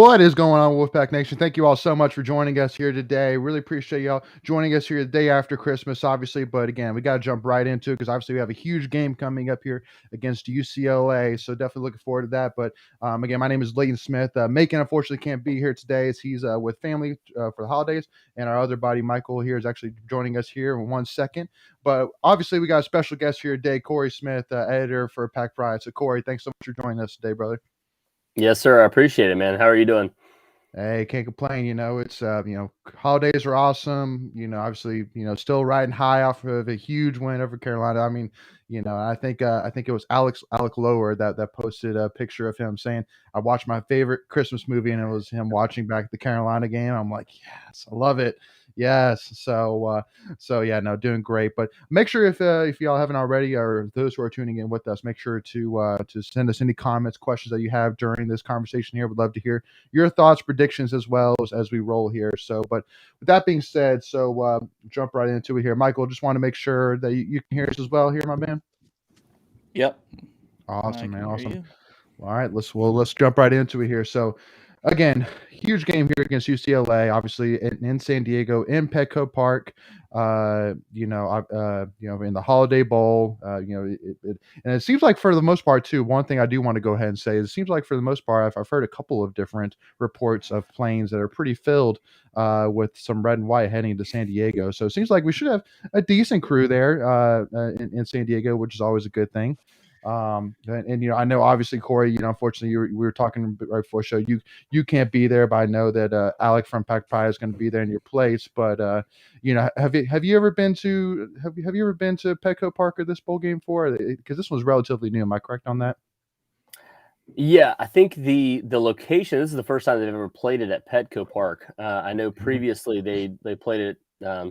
What is going on, Wolfpack Nation? Thank you all so much for joining us here today. Really appreciate y'all joining us here the day after Christmas, obviously. But again, we got to jump right into it because obviously we have a huge game coming up here against UCLA. So definitely looking forward to that. But again, my name is Leighton Smith. Macon unfortunately can't be here today as he's with family for the holidays. And our other buddy, Michael, here is actually joining us here in 1 second. But obviously we got a special guest here today, Cory Smith, editor for Pack Pride. So Cory, thanks so much for joining us today, brother. Yes, sir. I appreciate it, man. How are you doing? Hey, can't complain. It's holidays are awesome. Obviously, still riding high off of a huge win over Carolina. I mean, I think it was Alec Lower that posted a picture of him saying, "I watched my favorite Christmas movie," and it was him watching back the Carolina game. I'm like, yes, I love it. Yes. So yeah, no, doing great. But make sure if y'all haven't already, or those who are tuning in with us, make sure to send us any comments, questions that you have during this conversation here. We'd love to hear your thoughts, predictions as well as we roll here. So, but with that being said, jump right into it here. Michael, just want to make sure that you can hear us as well here, my man. Yep. Awesome, man. Awesome. All right, let's jump right into it here. So, again, huge game here against UCLA, obviously in San Diego, in Petco Park. In the Holiday Bowl. And it seems like for the most part too. One thing I do want to go ahead and say is it seems like for the most part, I've heard a couple of different reports of planes that are pretty filled with some red and white heading to San Diego. So it seems like we should have a decent crew there in San Diego, which is always a good thing. And I know obviously Cory, unfortunately we were talking right before the show, you can't be there, but I know that Alec from Pack Pie is going to be there in your place. But have you ever been to Petco Park or this bowl game before? Because this one's relatively new. Am I correct on that? Yeah, I think the location. This is the first time they've ever played it at Petco Park. I know previously they played it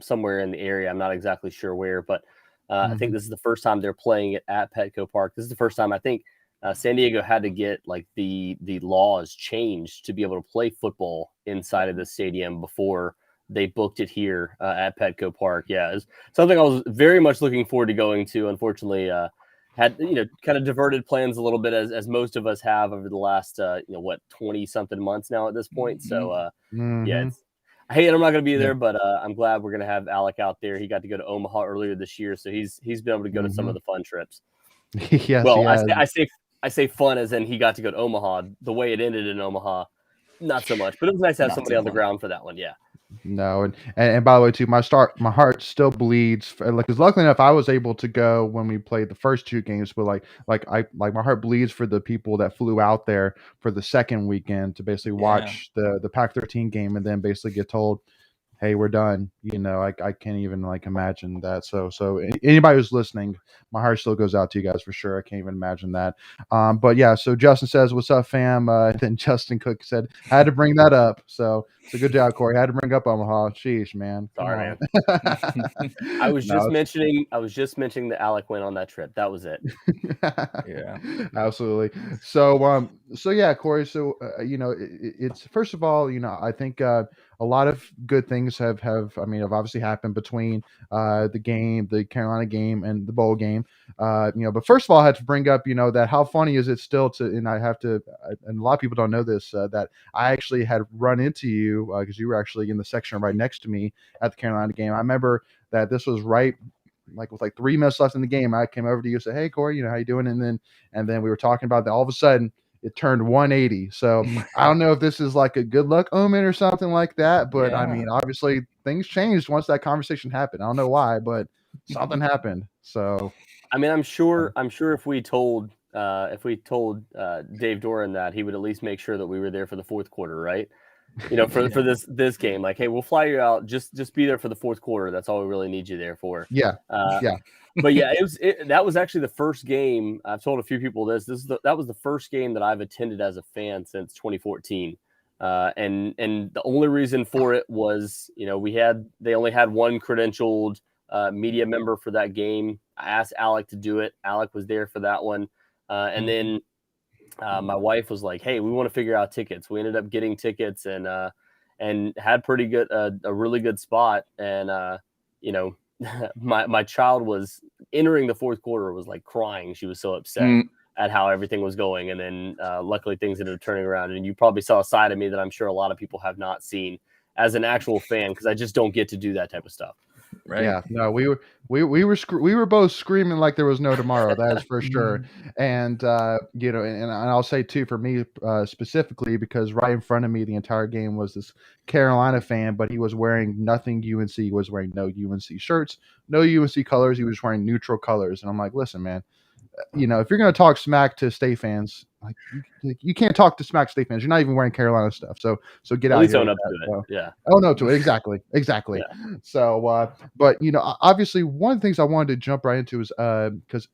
somewhere in the area. I'm not exactly sure where, but I think this is the first time they're playing it at Petco Park. This is the first time I think San Diego had to get like the laws changed to be able to play football inside of the stadium before they booked it here at Petco Park. Yeah, it's something I was very much looking forward to going to. Unfortunately, had kind of diverted plans a little bit as most of us have over the last 20 something months now at this point. So yeah, I hate I'm not going to be there, but I'm glad we're going to have Alec out there. He got to go to Omaha earlier this year, so he's been able to go to some of the fun trips. Yes, well, I say fun as in he got to go to Omaha. The way it ended in Omaha, not so much, but it was nice to have somebody on the ground for that one. Yeah. No, and by the way, too, my heart still bleeds. Because luckily enough, I was able to go when we played the first two games. But my heart bleeds for the people that flew out there for the second weekend to basically watch the Pac-13 game and then basically get told, "Hey, we're done." I can't even imagine that. So anybody who's listening, my heart still goes out to you guys for sure. I can't even imagine that. But yeah, so Justin says, "What's up, fam?" Then Justin Cook said, "Had to bring that up." So good job, Cory. Had to bring up Omaha. Sheesh, man. Sorry, man. I was just mentioning that Alec went on that trip. That was it. Yeah, absolutely. So yeah, Cory. So it's first of all, I think a lot of good things have obviously happened between the Carolina game and the bowl game. But first of all, I had to bring up that how funny is it still and I have to, and a lot of people don't know this, that I actually had run into you because you were actually in the section right next to me at the Carolina game. I remember that this was right with 3 minutes left in the game. I came over to you and said, "Hey, Cory, how you doing?" And then we were talking about that. All of a sudden it turned 180. So I don't know if this is like a good luck omen or something like that, but I mean, obviously things changed once that conversation happened. I don't know why, but something happened. So I mean, I'm sure if we told Dave Doran that, he would at least make sure that we were there for the fourth quarter, right? For this game, like, hey, we'll fly you out. Just be there for the fourth quarter. That's all we really need you there for. Yeah. But yeah, that was actually the first game. I've told a few people this. That was the first game that I've attended as a fan since 2014. And the only reason for it was, they only had one credentialed media member for that game. I asked Alec to do it. Alec was there for that one. And then my wife was like, "Hey, we want to figure out tickets." We ended up getting tickets and had pretty good, a really good spot. And, my child was entering the fourth quarter, was like crying. She was so upset. at how everything was going. And then luckily things ended up turning around. And you probably saw a side of me that I'm sure a lot of people have not seen as an actual fan, because I just don't get to do that type of stuff. Right. Yeah, no, we were both screaming like there was no tomorrow. That is for sure. And and I'll say too, for me specifically, because right in front of me the entire game was this Carolina fan, but he was wearing nothing UNC. He was wearing no UNC shirts, no UNC colors. He was wearing neutral colors, and I'm like, listen, man, if you're going to talk smack to State fans, like you can't talk to smack State fans. You're not even wearing Carolina stuff. So get At out least here. own up to it. So. Yeah. Oh no, to it. Exactly. Yeah. So, but obviously one of the things I wanted to jump right into is because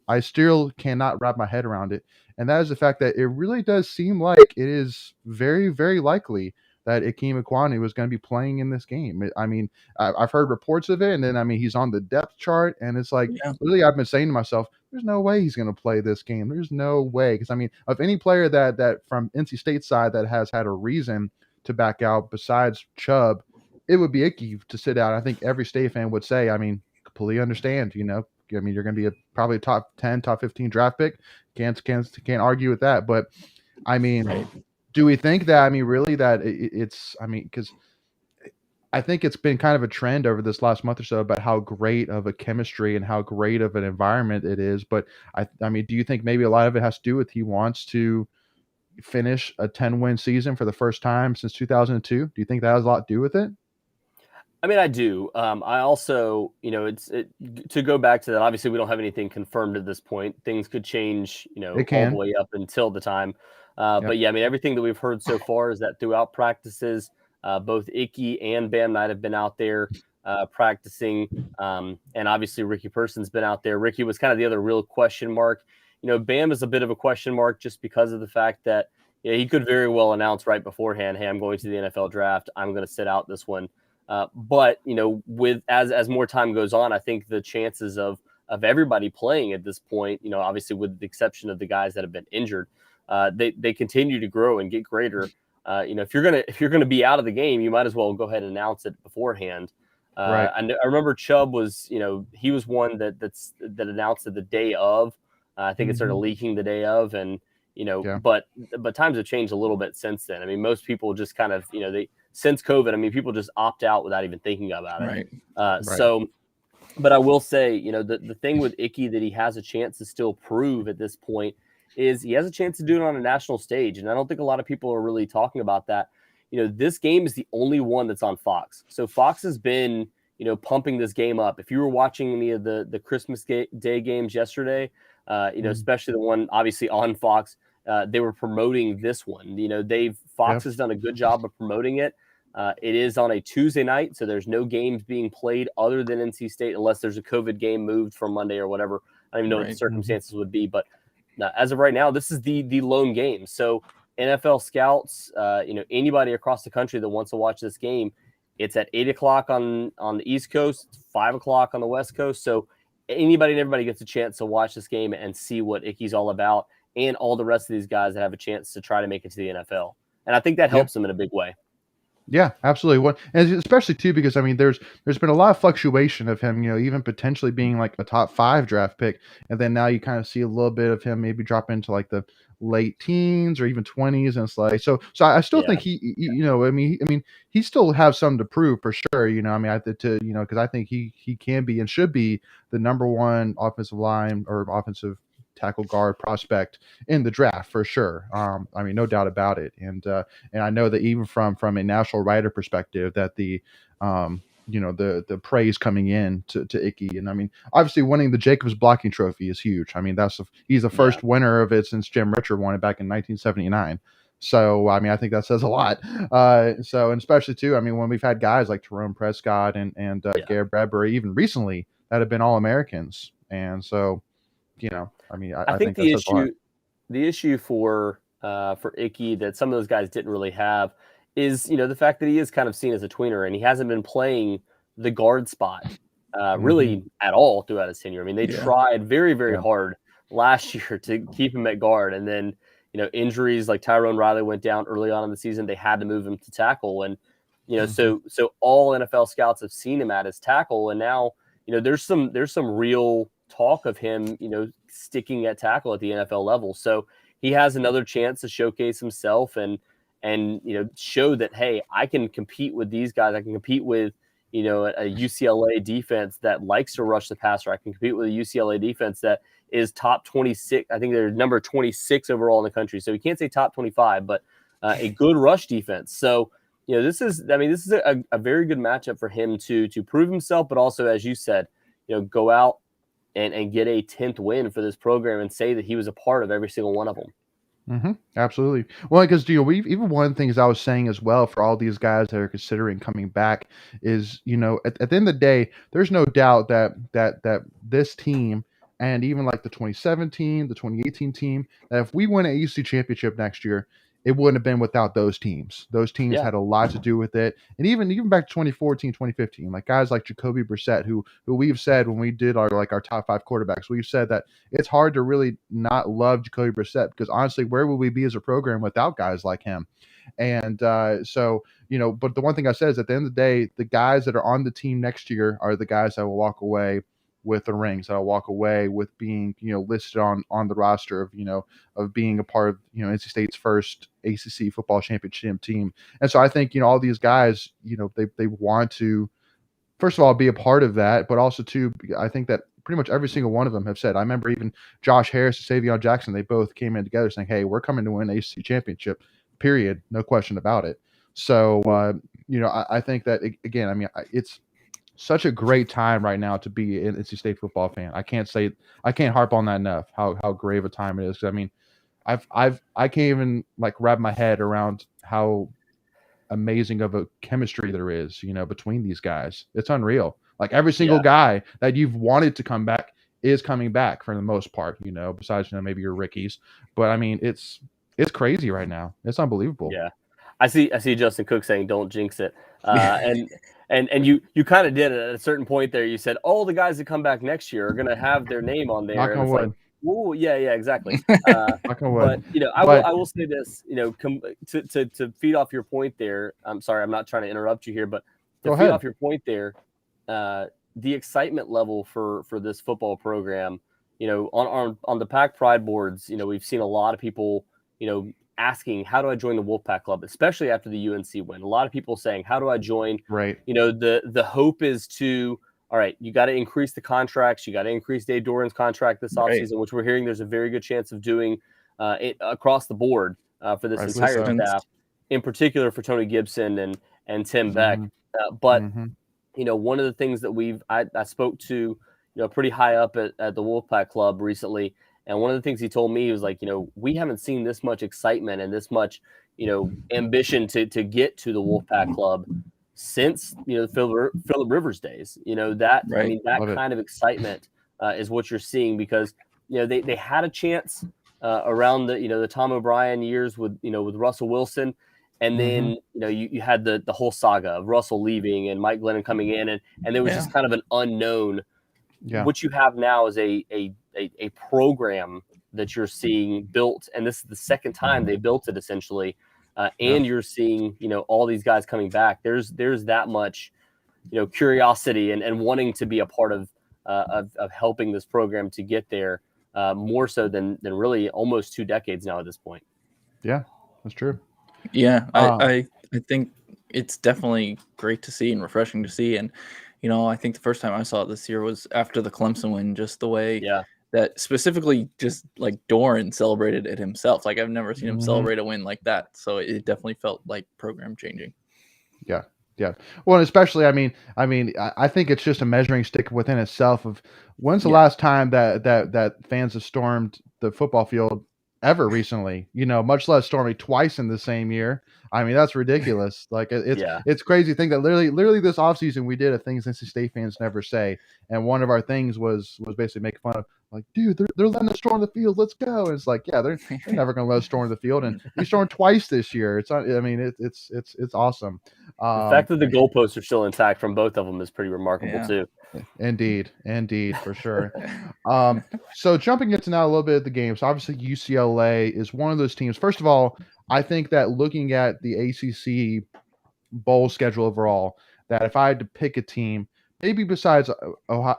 I still cannot wrap my head around it, and that is the fact that it really does seem like it is very, very likely that Ikem Ekwonu was going to be playing in this game. I've heard reports of it, and then he's on the depth chart, and it's like literally I've been saying to myself, there's no way he's going to play this game. There's no way, because of any player that from NC State side that has had a reason to back out besides Chubb, it would be Icky to sit out. I think every State fan would say, completely understand. You're going to be probably a top 10, top 15 draft pick. Can't argue with that. But do we think that? Really, that it's? Because I think it's been kind of a trend over this last month or so about how great of a chemistry and how great of an environment it is. But do you think maybe a lot of it has to do with he wants to finish a 10-win season for the first time since 2002? Do you think that has a lot to do with it? I do. I also, to go back to that, obviously we don't have anything confirmed at this point. Things could change, all the way up until the time. But yeah, everything that we've heard so far is that throughout practices, both Icky and Bam Knight have been out there practicing. And obviously Ricky Person's been out there. Ricky was kind of the other real question mark. Bam is a bit of a question mark just because of the fact that he could very well announce right beforehand, hey, I'm going to the NFL draft. I'm going to sit out this one. But with as more time goes on, I think the chances of everybody playing at this point, obviously with the exception of the guys that have been injured, they continue to grow and get greater. If you're gonna be out of the game, you might as well go ahead and announce it beforehand. Right. I remember Chubb was, he was one that announced it the day of. I think it started leaking the day of, and but times have changed a little bit since then. Most people just kind of since COVID, people just opt out without even thinking about it. Right. So, but I will say, the thing with Icky that he has a chance to still prove at this point is he has a chance to do it on a national stage. And I don't think a lot of people are really talking about that. This game is the only one that's on Fox. So Fox has been, pumping this game up. If you were watching any of the Christmas Day games yesterday, especially the one obviously on Fox, they were promoting this one. Fox has done a good job of promoting it. It is on a Tuesday night, so there's no games being played other than NC State, unless there's a COVID game moved from Monday or whatever. I don't even know what the circumstances would be, but as of right now, this is the lone game. So NFL scouts, anybody across the country that wants to watch this game, it's at 8:00 on the East Coast, 5:00 on the West Coast. So anybody and everybody gets a chance to watch this game and see what Icky's all about, and all the rest of these guys that have a chance to try to make it to the NFL. And I think that helps them in a big way. Yeah, absolutely. And especially too, because there's been a lot of fluctuation of him, even potentially being like a top 5 draft pick, and then now you kind of see a little bit of him maybe drop into like the late teens or even 20s, and it's like so I still think he still has something to prove for sure. Because I think he can be and should be the number 1 offensive line or offensive tackle guard prospect in the draft for sure. No doubt about it. And I know that even from a national writer perspective, that the praise coming in to Icky, and obviously winning the Jacobs blocking trophy is huge. He's the first winner of it since Jim Richard won it back in 1979. So I think that says a lot. And especially too, when we've had guys like Tyrone Prescott and Garrett Bradbury even recently that have been All-Americans, and so. I think the issue for Icky that some of those guys didn't really have is, the fact that he is kind of seen as a tweener, and he hasn't been playing the guard spot really at all throughout his tenure. They tried very, very hard last year to keep him at guard, and then injuries like Tyrone Riley went down early on in the season. They had to move him to tackle, and so all NFL scouts have seen him at his tackle, and now there's some real talk of him, sticking at tackle at the NFL level. So he has another chance to showcase himself and show that, hey, I can compete with these guys. I can compete with a UCLA defense that likes to rush the passer. I can compete with a UCLA defense that is top 26. I think they're number 26 overall in the country. So we can't say top 25, but a good rush defense. So, this is a very good matchup for him to prove himself, but also, as you said, go out and get a 10th win for this program and say that he was a part of every single one of them. Mm-hmm. Absolutely. Well, because we even one of the things I was saying as well for all these guys that are considering coming back is, at the end of the day, there's no doubt that this team and even like the 2017, the 2018 team, that if we win an ACC championship next year, it wouldn't have been without those teams. Those teams had a lot to do with it. And even back to 2014, 2015, like guys like Jacoby Brissett, who we've said when we did our top 5 quarterbacks, we've said that it's hard to really not love Jacoby Brissett because honestly, where would we be as a program without guys like him? And so, but the one thing I said is at the end of the day, the guys that are on the team next year are the guys that will walk away with the rings. I'll walk away with being, listed on the roster of being a part of, NC State's first ACC football championship team. And so I think, all these guys, they want to, first of all, be a part of that, but also too, I think that pretty much every single one of them have said, I remember even Josh Harris and Savion Jackson, they both came in together saying, hey, we're coming to win ACC championship, period. No question about it. So, I think that, again, it's such a great time right now to be an NC State football fan. I can't harp on that enough, how great of a time it is. I can't even wrap my head around how amazing of a chemistry there is, between these guys. It's unreal. Like every single guy that you've wanted to come back is coming back for the most part, besides, maybe your rookies. But it's crazy right now. It's unbelievable. Yeah. I see Justin Cook saying, don't jinx it. And you kind of did it at a certain point there. You said all the guys that come back next year are going to have their name on there. Knock on wood. Whoa, yeah, exactly. Knock on wood. But I will say this, to feed off your point there. I'm sorry, I'm not trying to interrupt you here, but to feed off your point there, the excitement level for this football program, on the Pack Pride boards, we've seen a lot of people, asking, how do I join the Wolfpack Club, especially after the UNC win? A lot of people saying, how do I join? Right. The hope is to, all right, you got to increase the contracts. You got to increase Dave Doran's contract this offseason, which we're hearing there's a very good chance of doing across the board for this entire staff, in particular for Tony Gibson and Tim Beck. But one of the things that I spoke to, pretty high up at the Wolfpack Club recently. And one of the things he told me was like, we haven't seen this much excitement and this much, ambition to get to the Wolfpack Club since, Philip Rivers days. That kind of excitement is what you're seeing because, they had a chance around the Tom O'Brien years with Russell Wilson. And then, you had the whole saga of Russell leaving and Mike Glennon coming in and there was just kind of an unknown. Yeah. What you have now is a program that you're seeing built, and this is the second time they built it essentially, and you're seeing all these guys coming back. There's that much curiosity and wanting to be a part of helping this program to get there, more so than really almost 2 decades now at this point. Yeah, that's true. Yeah, I think it's definitely great to see and refreshing to see. And I think the first time I saw it this year was after the Clemson win, just the way that specifically just like Doran celebrated it himself. Like I've never seen him celebrate a win like that. So it definitely felt like program changing. Yeah. Yeah. Well, and especially, I think it's just a measuring stick within itself of when's the last time that fans have stormed the football field ever recently, much less storming twice in the same year. That's ridiculous. Like it's crazy to think that literally this offseason we did a things NC State fans never say. And one of our things was basically making fun of like, dude, they're letting us storm the field. Let's go. And it's like, yeah, they're never going to let us storm the field. And we stormed twice this year. It's awesome. The fact that the goalposts are still intact from both of them is pretty remarkable too. Indeed, for sure. So jumping into now a little bit of the games, obviously UCLA is one of those teams. First of all, I think that looking at the ACC bowl schedule overall, that if I had to pick a team, maybe besides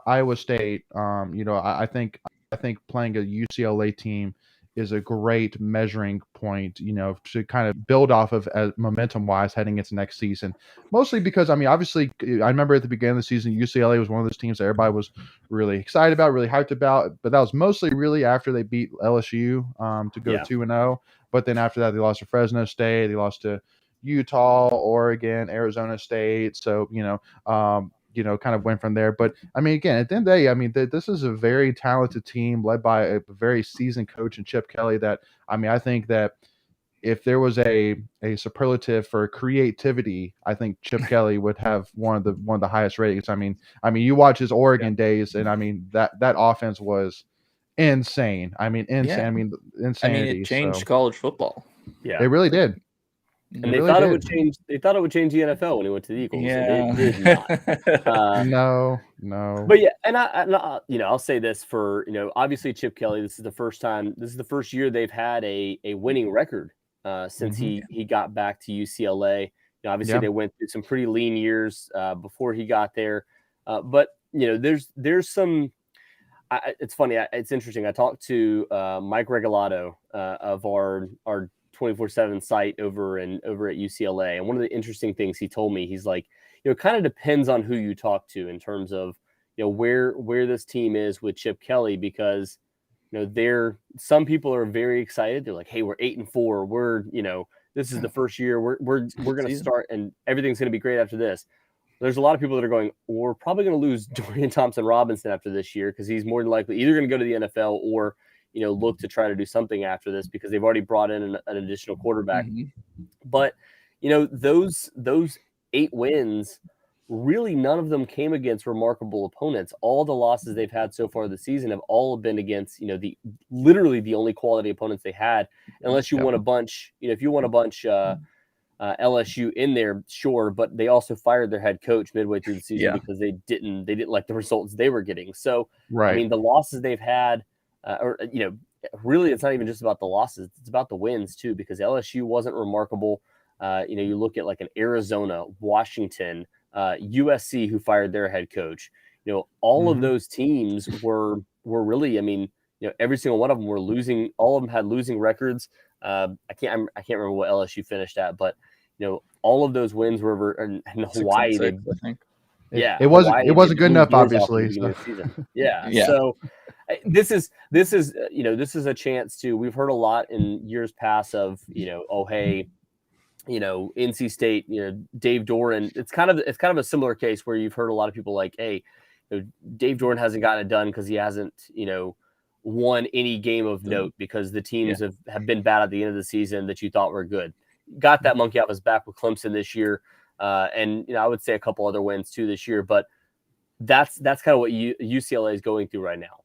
Iowa State, I think I think playing a UCLA team is a great measuring point, to kind of build off of momentum-wise heading into next season. Mostly because, obviously, I remember at the beginning of the season, UCLA was one of those teams that everybody was really excited about, really hyped about, but that was mostly really after they beat LSU to go 2-0. But then after that, they lost to Fresno State, they lost to Utah, Oregon, Arizona State. So, kind of went from there. But again, at the end of the day, this is a very talented team led by a very seasoned coach in Chip Kelly. That I think that if there was a superlative for creativity, I think Chip Kelly would have one of the highest ratings. You watch his Oregon days, and that offense was insane. Insane. Insanity. It changed college football. Yeah, it really did. And they thought it would change. They thought it would change the NFL when he went to the Eagles, and it did not. No. But yeah, and I'll say this for obviously Chip Kelly. This is the first time. This is the first year they've had a winning record since he got back to UCLA. Obviously they went through some pretty lean years before he got there, but there's some. It's funny. It's interesting. I talked to Mike Regalado of our 24/7 site over at UCLA. And one of the interesting things he told me, he's like, it kind of depends on who you talk to in terms of, where this team is with Chip Kelly, because, some people are very excited. They're like, hey, we're 8-4. We're, this is the first year we're going to start and everything's going to be great after this. There's a lot of people that are going, we're probably going to lose Dorian Thompson-Robinson after this year, because he's more than likely either going to go to the NFL or look to try to do something after this, because they've already brought in an additional quarterback. But, those 8 wins, really none of them came against remarkable opponents. All the losses they've had so far this season have all been against, literally the only quality opponents they had, unless you won a bunch, if you won a bunch, LSU in there, sure, but they also fired their head coach midway through the season because they didn't like the results they were getting. So, the losses they've had, really, it's not even just about the losses; it's about the wins too. Because LSU wasn't remarkable. You look at like an Arizona, Washington, USC, who fired their head coach. All of those teams were really. Every single one of them were losing. All of them had losing records. I can't remember what LSU finished at, but all of those wins were in Hawaii. 6-6, I think. It wasn't good enough, obviously. So this is a chance to. We've heard a lot in years past of NC State, Dave Doran. It's kind of a similar case where you've heard a lot of people like, hey, Dave Doran hasn't gotten it done because he hasn't won any game of note, because the teams have been bad at the end of the season that you thought were good. Got that monkey off his back with Clemson this year. And I would say a couple other wins too this year, but that's kind of what UCLA is going through right now.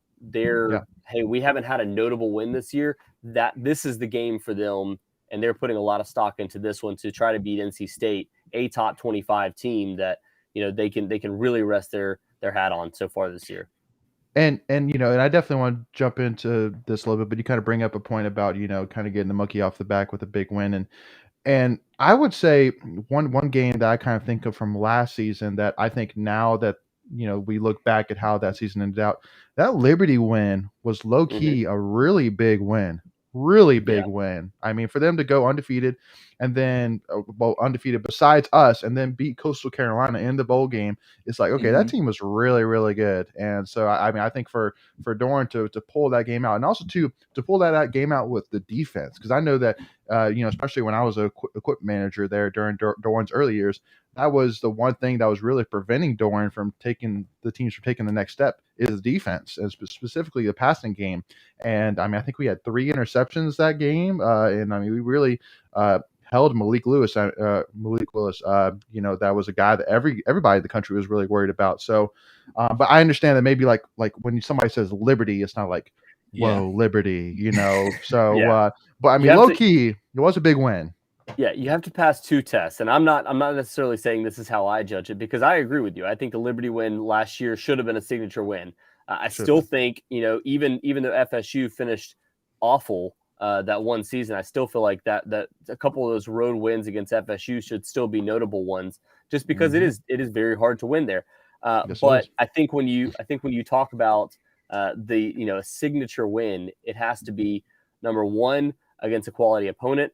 Hey, we haven't had a notable win this year. That this is the game for them, and they're putting a lot of stock into this one to try to beat NC State, a top 25 team that they can really rest their hat on so far this year. And I definitely want to jump into this a little bit, but you kind of bring up a point about kind of getting the monkey off the back with a big win, and I would say one game that I kind of think of from last season that I think now that we look back at how that season ended out, that Liberty win was low key a really big win. Really big win. For them to go undefeated and then, undefeated besides us, and then beat Coastal Carolina in the bowl game, it's like, okay, that team was really, really good. And so, I think for Doran to pull that game out, and also to pull that game out with the defense, because I know that, especially when I was a equipment manager there during Doran's early years, that was the one thing that was really preventing Doran from taking the next step is defense, and specifically the passing game. And I think we had 3 interceptions that game, and we really held Malik Willis. That was a guy that everybody in the country was really worried about. So, but I understand that maybe like when somebody says Liberty, it's not like whoa, Liberty, So, but low key, it was a big win. Yeah, you have to pass 2 tests, and I'm not necessarily saying this is how I judge it, because I agree with you. I think the Liberty win last year should have been a signature win. I still think, even though FSU finished awful that one season, I still feel like that a couple of those road wins against FSU should still be notable ones, just because it is very hard to win there. But I think when you talk about a signature win, it has to be number one against a quality opponent,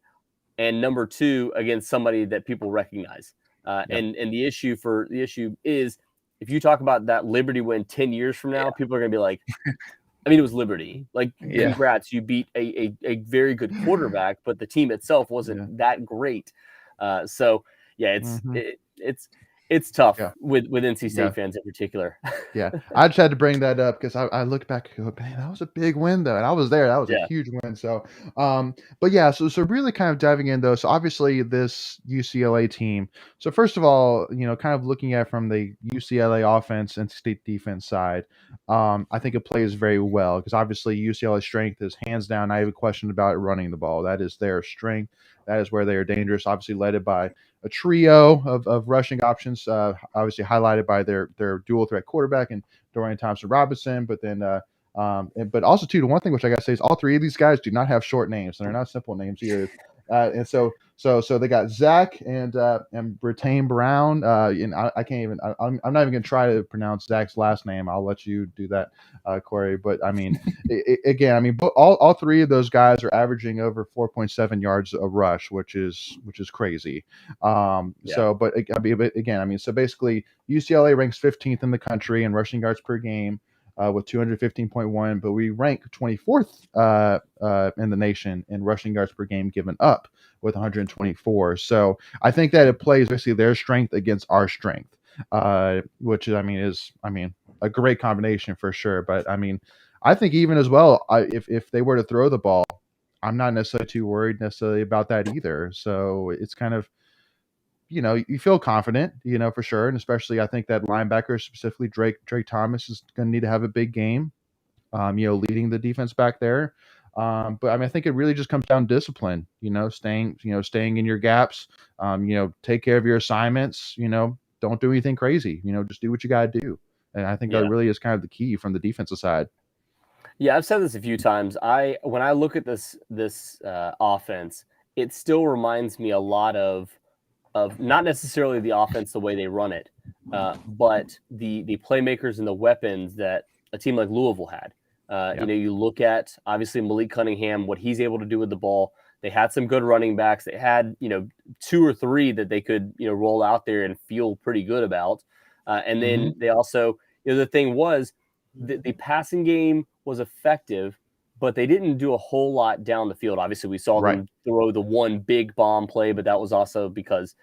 and number two against somebody that people recognize. And the issue is, if you talk about that Liberty win 10 years from now, people are going to be like, I mean, it was Liberty. Like, congrats, you beat a very good quarterback, but the team itself wasn't that great. It's tough with NC State fans in particular. I just had to bring that up because I look back and go, man, that was a big win though, and I was there. That was a huge win. So, so really kind of diving in though. So obviously this UCLA team. So first of all, kind of looking at from the UCLA offense and state defense side, I think it plays very well because obviously UCLA's strength is hands down. Not even a question about running the ball. That is their strength. That is where they are dangerous. Obviously led by a trio of rushing options, obviously highlighted by their dual threat quarterback and Dorian Thompson-Robinson. But then, but also too, the one thing which I gotta say is all three of these guys do not have short names, and they're not simple names either. And so they got Zach and Britain Brown. And I can't even. I'm not even gonna try to pronounce Zach's last name. I'll let you do that, Cory. But I mean, all three of those guys are averaging over 4.7 yards a rush, which is crazy. So basically, UCLA ranks 15th in the country in rushing yards per game. With 215.1, but we rank 24th in the nation in rushing yards per game given up with 124. So I think that it plays basically their strength against our strength, which is a great combination for sure. But I think even as well, if they were to throw the ball, I'm not necessarily too worried necessarily about that either. So it's kind of, you feel confident, for sure. And especially I think that linebacker, specifically Drake Thomas, is going to need to have a big game, leading the defense back there. But I think it really just comes down to discipline, staying in your gaps, take care of your assignments, don't do anything crazy, just do what you got to do. And I think that really is kind of the key from the defensive side. Yeah, I've said this a few times. When I look at this offense, it still reminds me a lot of not necessarily the offense the way they run it, but the playmakers and the weapons that a team like Louisville had. You look at obviously Malik Cunningham, what he's able to do with the ball. They had some good running backs. They had two or three that they could roll out there and feel pretty good about. And then they also the thing was the passing game was effective, but they didn't do a whole lot down the field. Obviously, we saw them throw the one big bomb play, but that was also because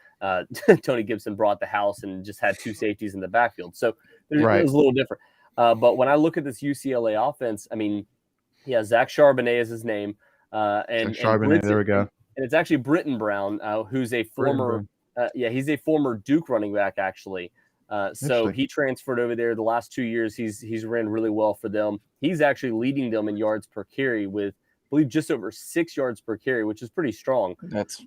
Tony Gibson brought the house and just had two safeties in the backfield. So it was a little different. But when I look at this UCLA offense, Zach Charbonnet is his name. And Charbonnet, there we go. And it's actually Britton Brown, who's a former he's a former Duke running back, actually. So he transferred over there the last 2 years. He's ran really well for them. He's actually leading them in yards per carry with, I believe, just over 6 yards per carry, which is pretty strong. That's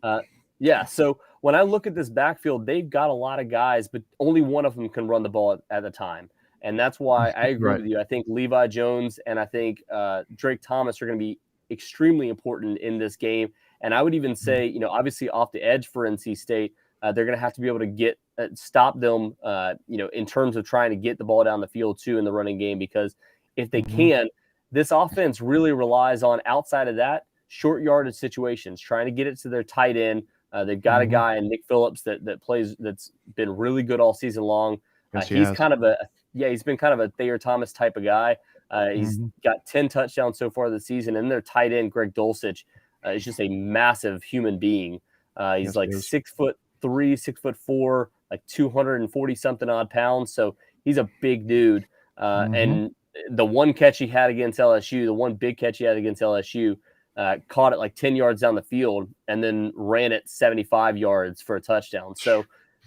So when I look at this backfield, they've got a lot of guys, but only one of them can run the ball at a time. And that's why I agree with you. I think Levi Jones and I think Drake Thomas are going to be extremely important in this game. And I would even say, obviously off the edge for NC State, they're going to have to be able to stop them, in terms of trying to get the ball down the field too in the running game, because if they can, this offense really relies on, outside of that, short yardage situations, trying to get it to their tight end. They've got a guy in Nick Phillips that plays, that's been really good all season long. He's been kind of a Thayer Thomas type of guy. He's got 10 touchdowns so far this season, and their tight end Greg Dulcich is just a massive human being. He's 6'3", 6'4", like 240 something odd pounds. So he's a big dude. And the one catch he had against LSU, the one big catch he had against LSU, caught it like 10 yards down the field and then ran it 75 yards for a touchdown. So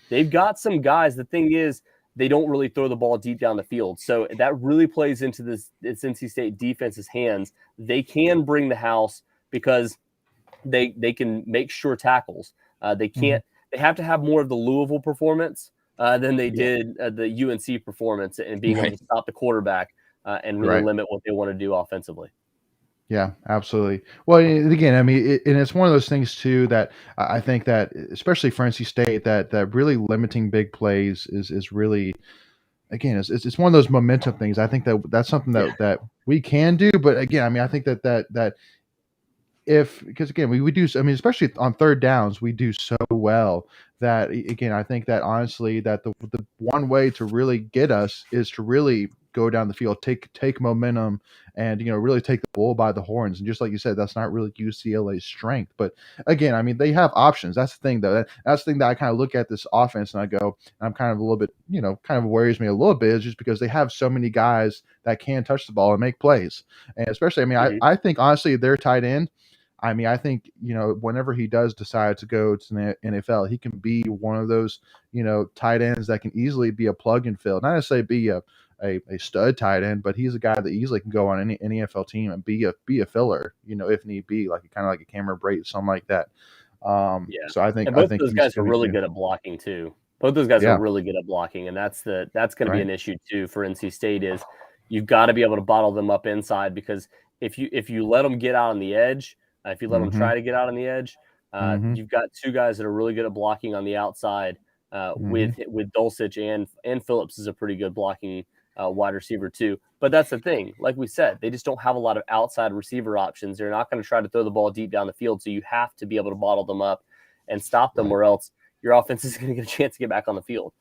they've got some guys. The thing is, they don't really throw the ball deep down the field. So that really plays into it's NC State defense's hands. They can bring the house because they can make sure tackles. They can't. They have to have more of the Louisville performance than they did the UNC performance, and being able to stop the quarterback and really limit what they want to do offensively. Yeah, absolutely. Well, again, and it's one of those things too that I think that, especially for NC State, that really limiting big plays is really, again, it's one of those momentum things. I think that's something that we can do, but again, I mean, I think that because again we do, I mean, especially on third downs, we do so well that again, I think that honestly that the one way to really get us is to really go down the field, take momentum, and really take the bull by the horns. And just like you said, that's not really UCLA's strength, but again, I mean, they have options. That's the thing, though. That's the thing that I kind of look at this offense and I go, and I'm kind of a little bit, kind of worries me a little bit, is just because they have so many guys that can touch the ball and make plays. And especially, I mean, I think honestly their tight end, I mean, I think, whenever he does decide to go to the NFL, he can be one of those, tight ends that can easily be a plug and fill. Not necessarily be a stud tight end, but he's a guy that easily can go on any NFL team and be a filler, if need be, like kind of like a Cameron Brate, something like that. So I think both those guys are really good at blocking too. Both those guys are really good at blocking, and that's going to be an issue too for NC State. Is you've got to be able to bottle them up inside, because if you let them get out on the edge. If you let them try to get out on the edge, you've got two guys that are really good at blocking on the outside. With Dulcich and Phillips is a pretty good blocking wide receiver too. But that's the thing. Like we said, they just don't have a lot of outside receiver options. They're not going to try to throw the ball deep down the field. So you have to be able to bottle them up and stop them, or else your offense is going to get a chance to get back on the field.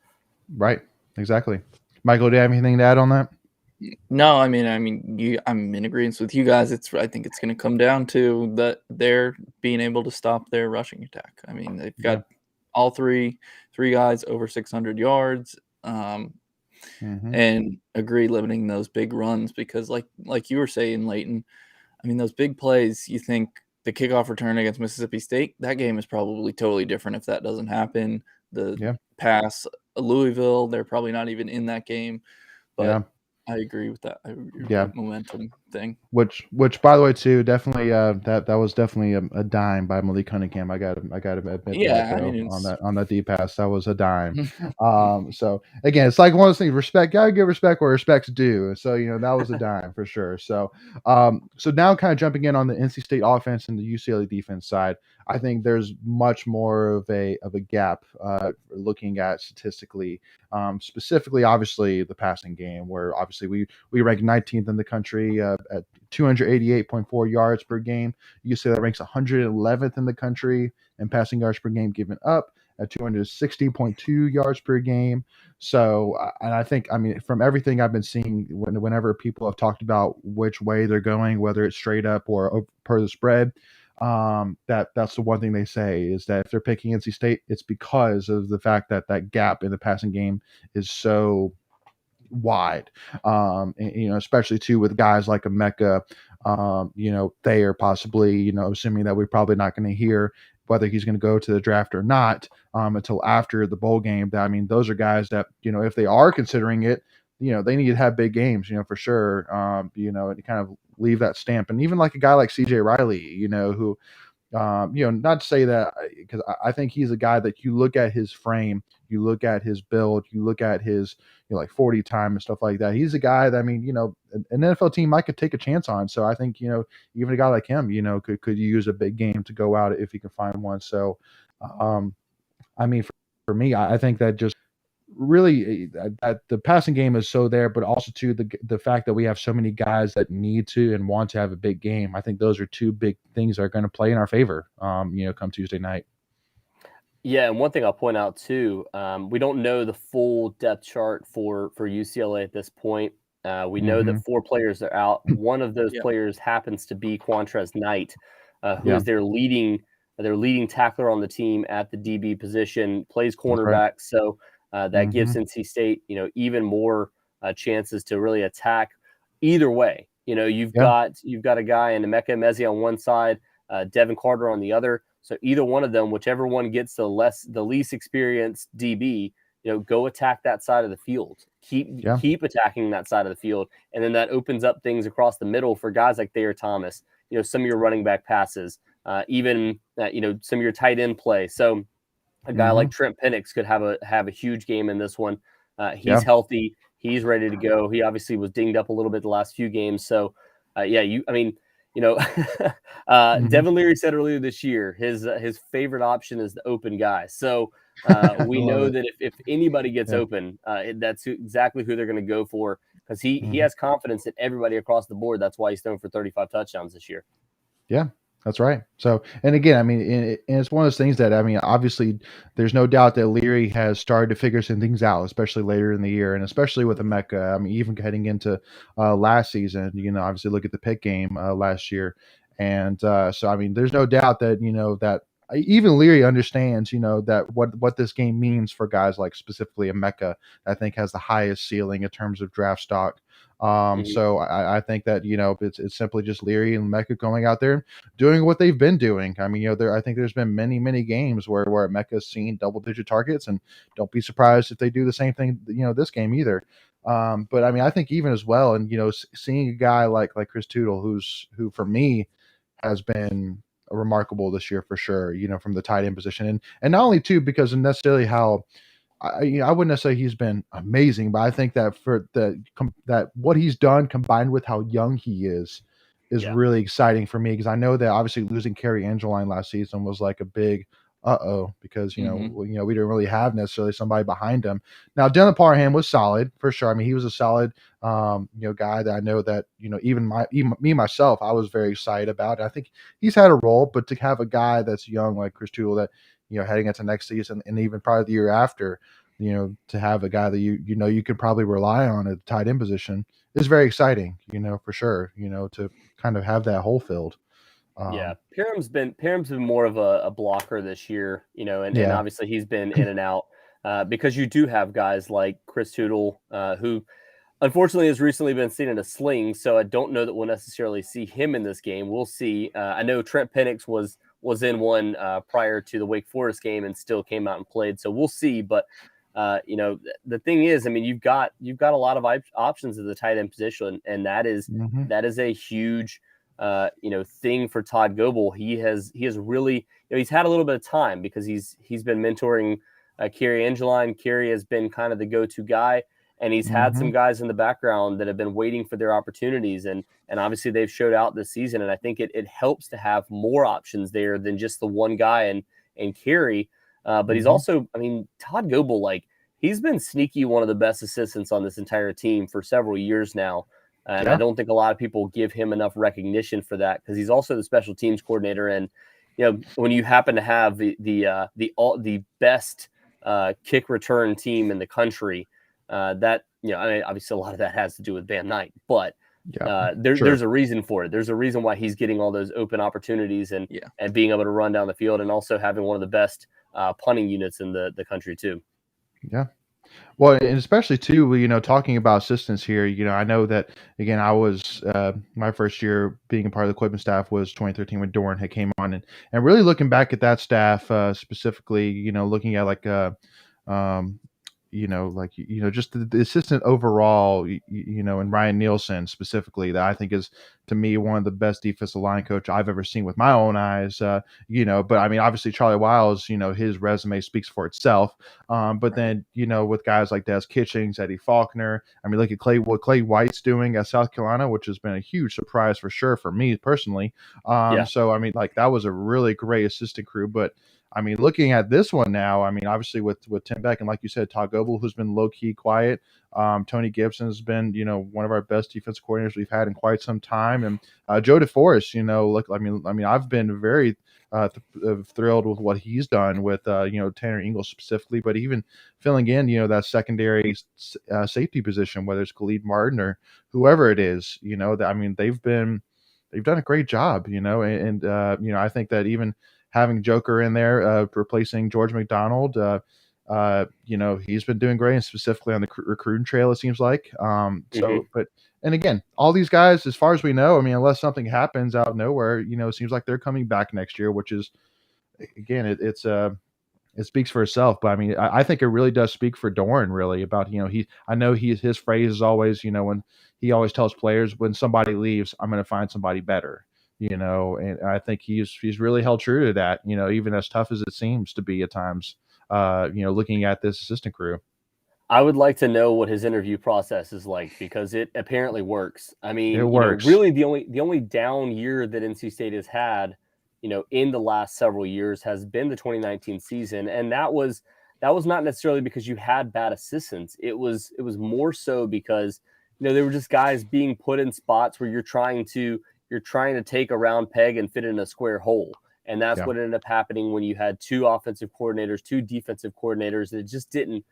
Right. Exactly. Michael, do you have anything to add on that? No, I'm in agreement with you guys. I think it's going to come down to that they're being able to stop their rushing attack. I mean, they've got all three guys over 600 yards, and agree limiting those big runs, because like you were saying, Leighton, I mean, those big plays, you think the kickoff return against Mississippi State, that game is probably totally different if that doesn't happen. The pass Louisville, they're probably not even in that game, but I agree with that. I agree with that momentum thing. Which, by the way, too, definitely that was definitely a dime by Malik Cunningham. I got to admit that, on that deep pass, that was a dime. So again, it's like one of those things. Respect, gotta give respect where respect's due. So that was a dime for sure. So so now kind of jumping in on the NC State offense and the UCLA defense side, I think there's much more of a gap looking at statistically, specifically, obviously the passing game, where obviously we rank 19th in the country at 288.4 yards per game. UCLA ranks 111th in the country in passing yards per game given up at 260.2 yards per game. So, and I think, I mean, from everything I've been seeing, whenever people have talked about which way they're going, whether it's straight up or per the spread, that's the one thing they say, is that if they're picking NC State, it's because of the fact that that gap in the passing game is so wide, and, especially too with guys like Emeka, Thayer, possibly, assuming that we're probably not going to hear whether he's going to go to the draft or not until after the bowl game. I mean, those are guys that, if they are considering it, they need to have big games, for sure, and kind of leave that stamp. And even like a guy like CJ Riley, who, not to say that, because I think he's a guy that you look at his frame, you look at his build, you look at his, like 40 time and stuff like that. He's a guy that, I mean, an NFL team might could take a chance on. So I think, even a guy like him, could use a big game to go out if he can find one. So, I mean, for me, I think that just really that the passing game is so there, but also too the fact that we have so many guys that need to and want to have a big game. I think those are two big things that are going to play in our favor, come Tuesday night. Yeah, and one thing I'll point out too, we don't know the full depth chart for UCLA at this point. We know that 4 players are out. One of those players happens to be Quantrez Knight, who is their leading tackler on the team at the DB position, plays cornerback. Right. So that gives NC State, even more chances to really attack either way. You've got a guy in Emeka Emezi on one side, Devin Carter on the other. So either one of them, whichever one gets the least experienced DB, go attack that side of the field. Keep attacking that side of the field, and then that opens up things across the middle for guys like Thayer Thomas. Some of your running back passes, even some of your tight end play. So a guy like Trent Penix could have a huge game in this one. He's healthy. He's ready to go. He obviously was dinged up a little bit the last few games. So Devin Leary said earlier this year his favorite option is the open guy. So We know that if anybody gets open, that's exactly who they're going to go for, because he has confidence in everybody across the board. That's why he's thrown for 35 touchdowns this year. Yeah, that's right. So, and again, I mean, and it's one of those things that, I mean, obviously, there's no doubt that Leary has started to figure some things out, especially later in the year, and especially with Emeka. I mean, even heading into last season, obviously look at the Pitt game last year, and so I mean, there's no doubt that that even Leary understands, that what this game means for guys like specifically Emeka. I think has the highest ceiling in terms of draft stock. So I think that it's simply just Leary and Mecca going out there doing what they've been doing. I mean, I think there's been many games where Mecca's seen double-digit targets, and don't be surprised if they do the same thing this game either. But I mean, I think even as well, and seeing a guy like Chris Tootle, who for me has been remarkable this year for sure. From the tight end position, and not only too because of necessarily how. I wouldn't necessarily he's been amazing, but I think that for that what he's done combined with how young he is really exciting for me, because I know that obviously losing Kerry Angeline last season was like a big because we didn't really have necessarily somebody behind him. Now Dylan Parham was solid for sure. I mean, he was a solid guy that I know that even me myself I was very excited about. I think he's had a role, but to have a guy that's young like Chris Tootle that heading into next season and even probably the year after, to have a guy that you can probably rely on at the tight end position is very exciting, for sure, to kind of have that hole filled. Parham's been more of a blocker this year, and obviously he's been in and out because you do have guys like Chris Tootle who unfortunately has recently been seen in a sling, so I don't know that we'll necessarily see him in this game. We'll see. I know Trent Penix was in one prior to the Wake Forest game and still came out and played. So we'll see. But the thing is, I mean, you've got a lot of options at the tight end position, and that is a huge thing for Todd Goebel. He has really he's had a little bit of time because he's been mentoring Kerry Angeline. Kerry has been kind of the go-to guy. And he's had some guys in the background that have been waiting for their opportunities. And obviously they've showed out this season. And I think it helps to have more options there than just the one guy and Kerry. But he's also, I mean, Todd Goebel, he's been sneaky one of the best assistants on this entire team for several years now. And I don't think a lot of people give him enough recognition for that because he's also the special teams coordinator. And, when you happen to have the best kick return team in the country, that I mean, obviously a lot of that has to do with Bam Knight, but there's a reason for it. There's a reason why he's getting all those open opportunities and being able to run down the field, and also having one of the best punting units in the country too. Yeah. Well, and especially too, talking about assistants here, I know that again, I was my first year being a part of the equipment staff was 2013 when Doran had came on, and really looking back at that staff specifically, looking at just the assistant overall, and Ryan Nielsen specifically, that I think is, to me, one of the best defensive line coach I've ever seen with my own eyes. But I mean, obviously Charlie Wiles, his resume speaks for itself. But then, with guys like Des Kitchings, Eddie Faulkner, I mean, look at what Clay White's doing at South Carolina, which has been a huge surprise for sure for me personally. So, I mean, that was a really great assistant crew, but I mean, looking at this one now, I mean, obviously with Tim Beck and, like you said, Todd Goebel, who's been low-key quiet. Tony Gibson has been, one of our best defensive coordinators we've had in quite some time. And Joe DeForest, look, I mean, I've been very thrilled with what he's done with, Tanner Ingalls specifically, but even filling in, that secondary safety position, whether it's Khalid Martin or whoever it is, I mean, they've done a great job, and I think that even having Joker in there, replacing George McDonald, he's been doing great, and specifically on the recruiting trail, it seems like. But again, all these guys, as far as we know, I mean, unless something happens out of nowhere, it seems like they're coming back next year, which is, again, it speaks for itself. But I mean, I think it really does speak for Doran, really, about, I know his phrase is always, when he always tells players, when somebody leaves, I'm going to find somebody better. And I think he's really held true to that, even as tough as it seems to be at times, looking at this assistant crew. I would like to know what his interview process is like, because it apparently works. I mean, it works. Really the only down year that NC State has had, in the last several years has been the 2019 season. And that was that was not necessarily because you had bad assistants. It was more so because, you know, they were just guys being put in spots where you're trying to take a round peg and fit in a square hole. And that's what ended up happening when you had two offensive coordinators, two defensive coordinators. It just didn't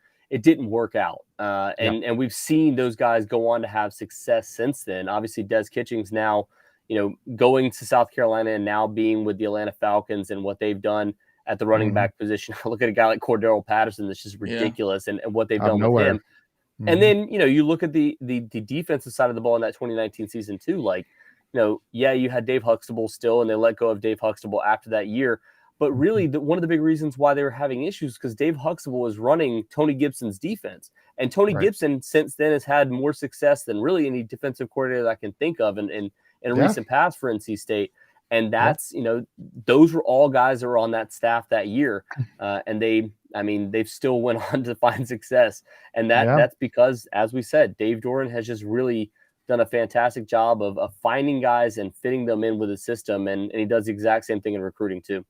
work out. And we've seen those guys go on to have success since then. Obviously, Des Kitchings now, you know, going to South Carolina and now being with the Atlanta Falcons and what they've done at the running back position. I look at a guy like Cordero Patterson that's just ridiculous, and what they've done with him. And then, you know, you look at the defensive side of the ball in that 2019 season too. Like, you know, you had Dave Huxtable still, and they let go of Dave Huxtable after that year. But really, one of the big reasons why they were having issues because Dave Huxtable was running Tony Gibson's defense. And Tony Gibson, since then, has had more success than really any defensive coordinator that I can think of in recent past for NC State. And that's, you know, those were all guys that were on that staff that year. And they've still went on to find success. And that's because, as we said, Dave Doran has just really done a fantastic job of finding guys and fitting them in with his system. And he does the exact same thing in recruiting too.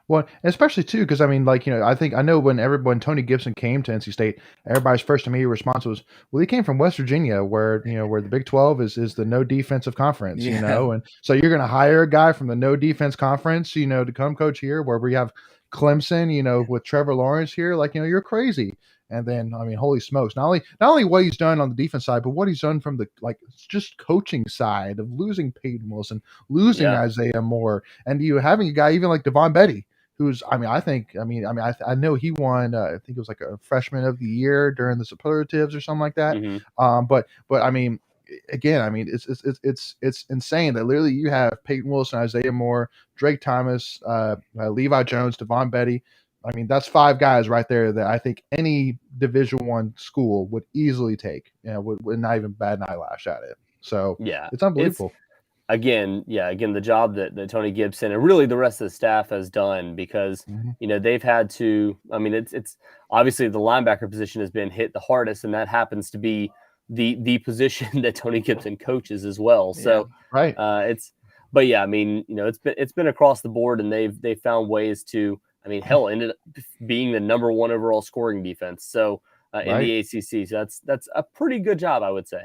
Well, especially too, because I mean, like, you know, I know when Tony Gibson came to NC State, everybody's first immediate response was, well, he came from West Virginia, where the Big 12 is the no defensive conference, you know, and so you're going to hire a guy from the no defense conference, you know, to come coach here, where we have Clemson, you know, with Trevor Lawrence here, like, you know, you're crazy. And then, I mean, holy smokes, not only what he's done on the defense side, but what he's done from the, like, just coaching side of losing Peyton Wilson, losing Isaiah Moore, and you having a guy even like Devon Betty, who's, I know he won, I think it was like a freshman of the year during the superlatives or something like that. But I mean, again, I mean, it's insane that literally you have Peyton Wilson, Isaiah Moore, Drake Thomas, Levi Jones, Devon Betty. I mean, that's 5 guys right there that I think any Division I school would easily take, you know, would not even bat an eyelash at it. So it's unbelievable. Again, the job that Tony Gibson and really the rest of the staff has done, because you know, they've had to, I mean, it's obviously the linebacker position has been hit the hardest, and that happens to be the position that Tony Gibson coaches as well. So but I mean, you know, it's been across the board, and they've found ways to, I mean, hell, ended up being the number 1 overall scoring defense. So in the ACC, so that's a pretty good job, I would say.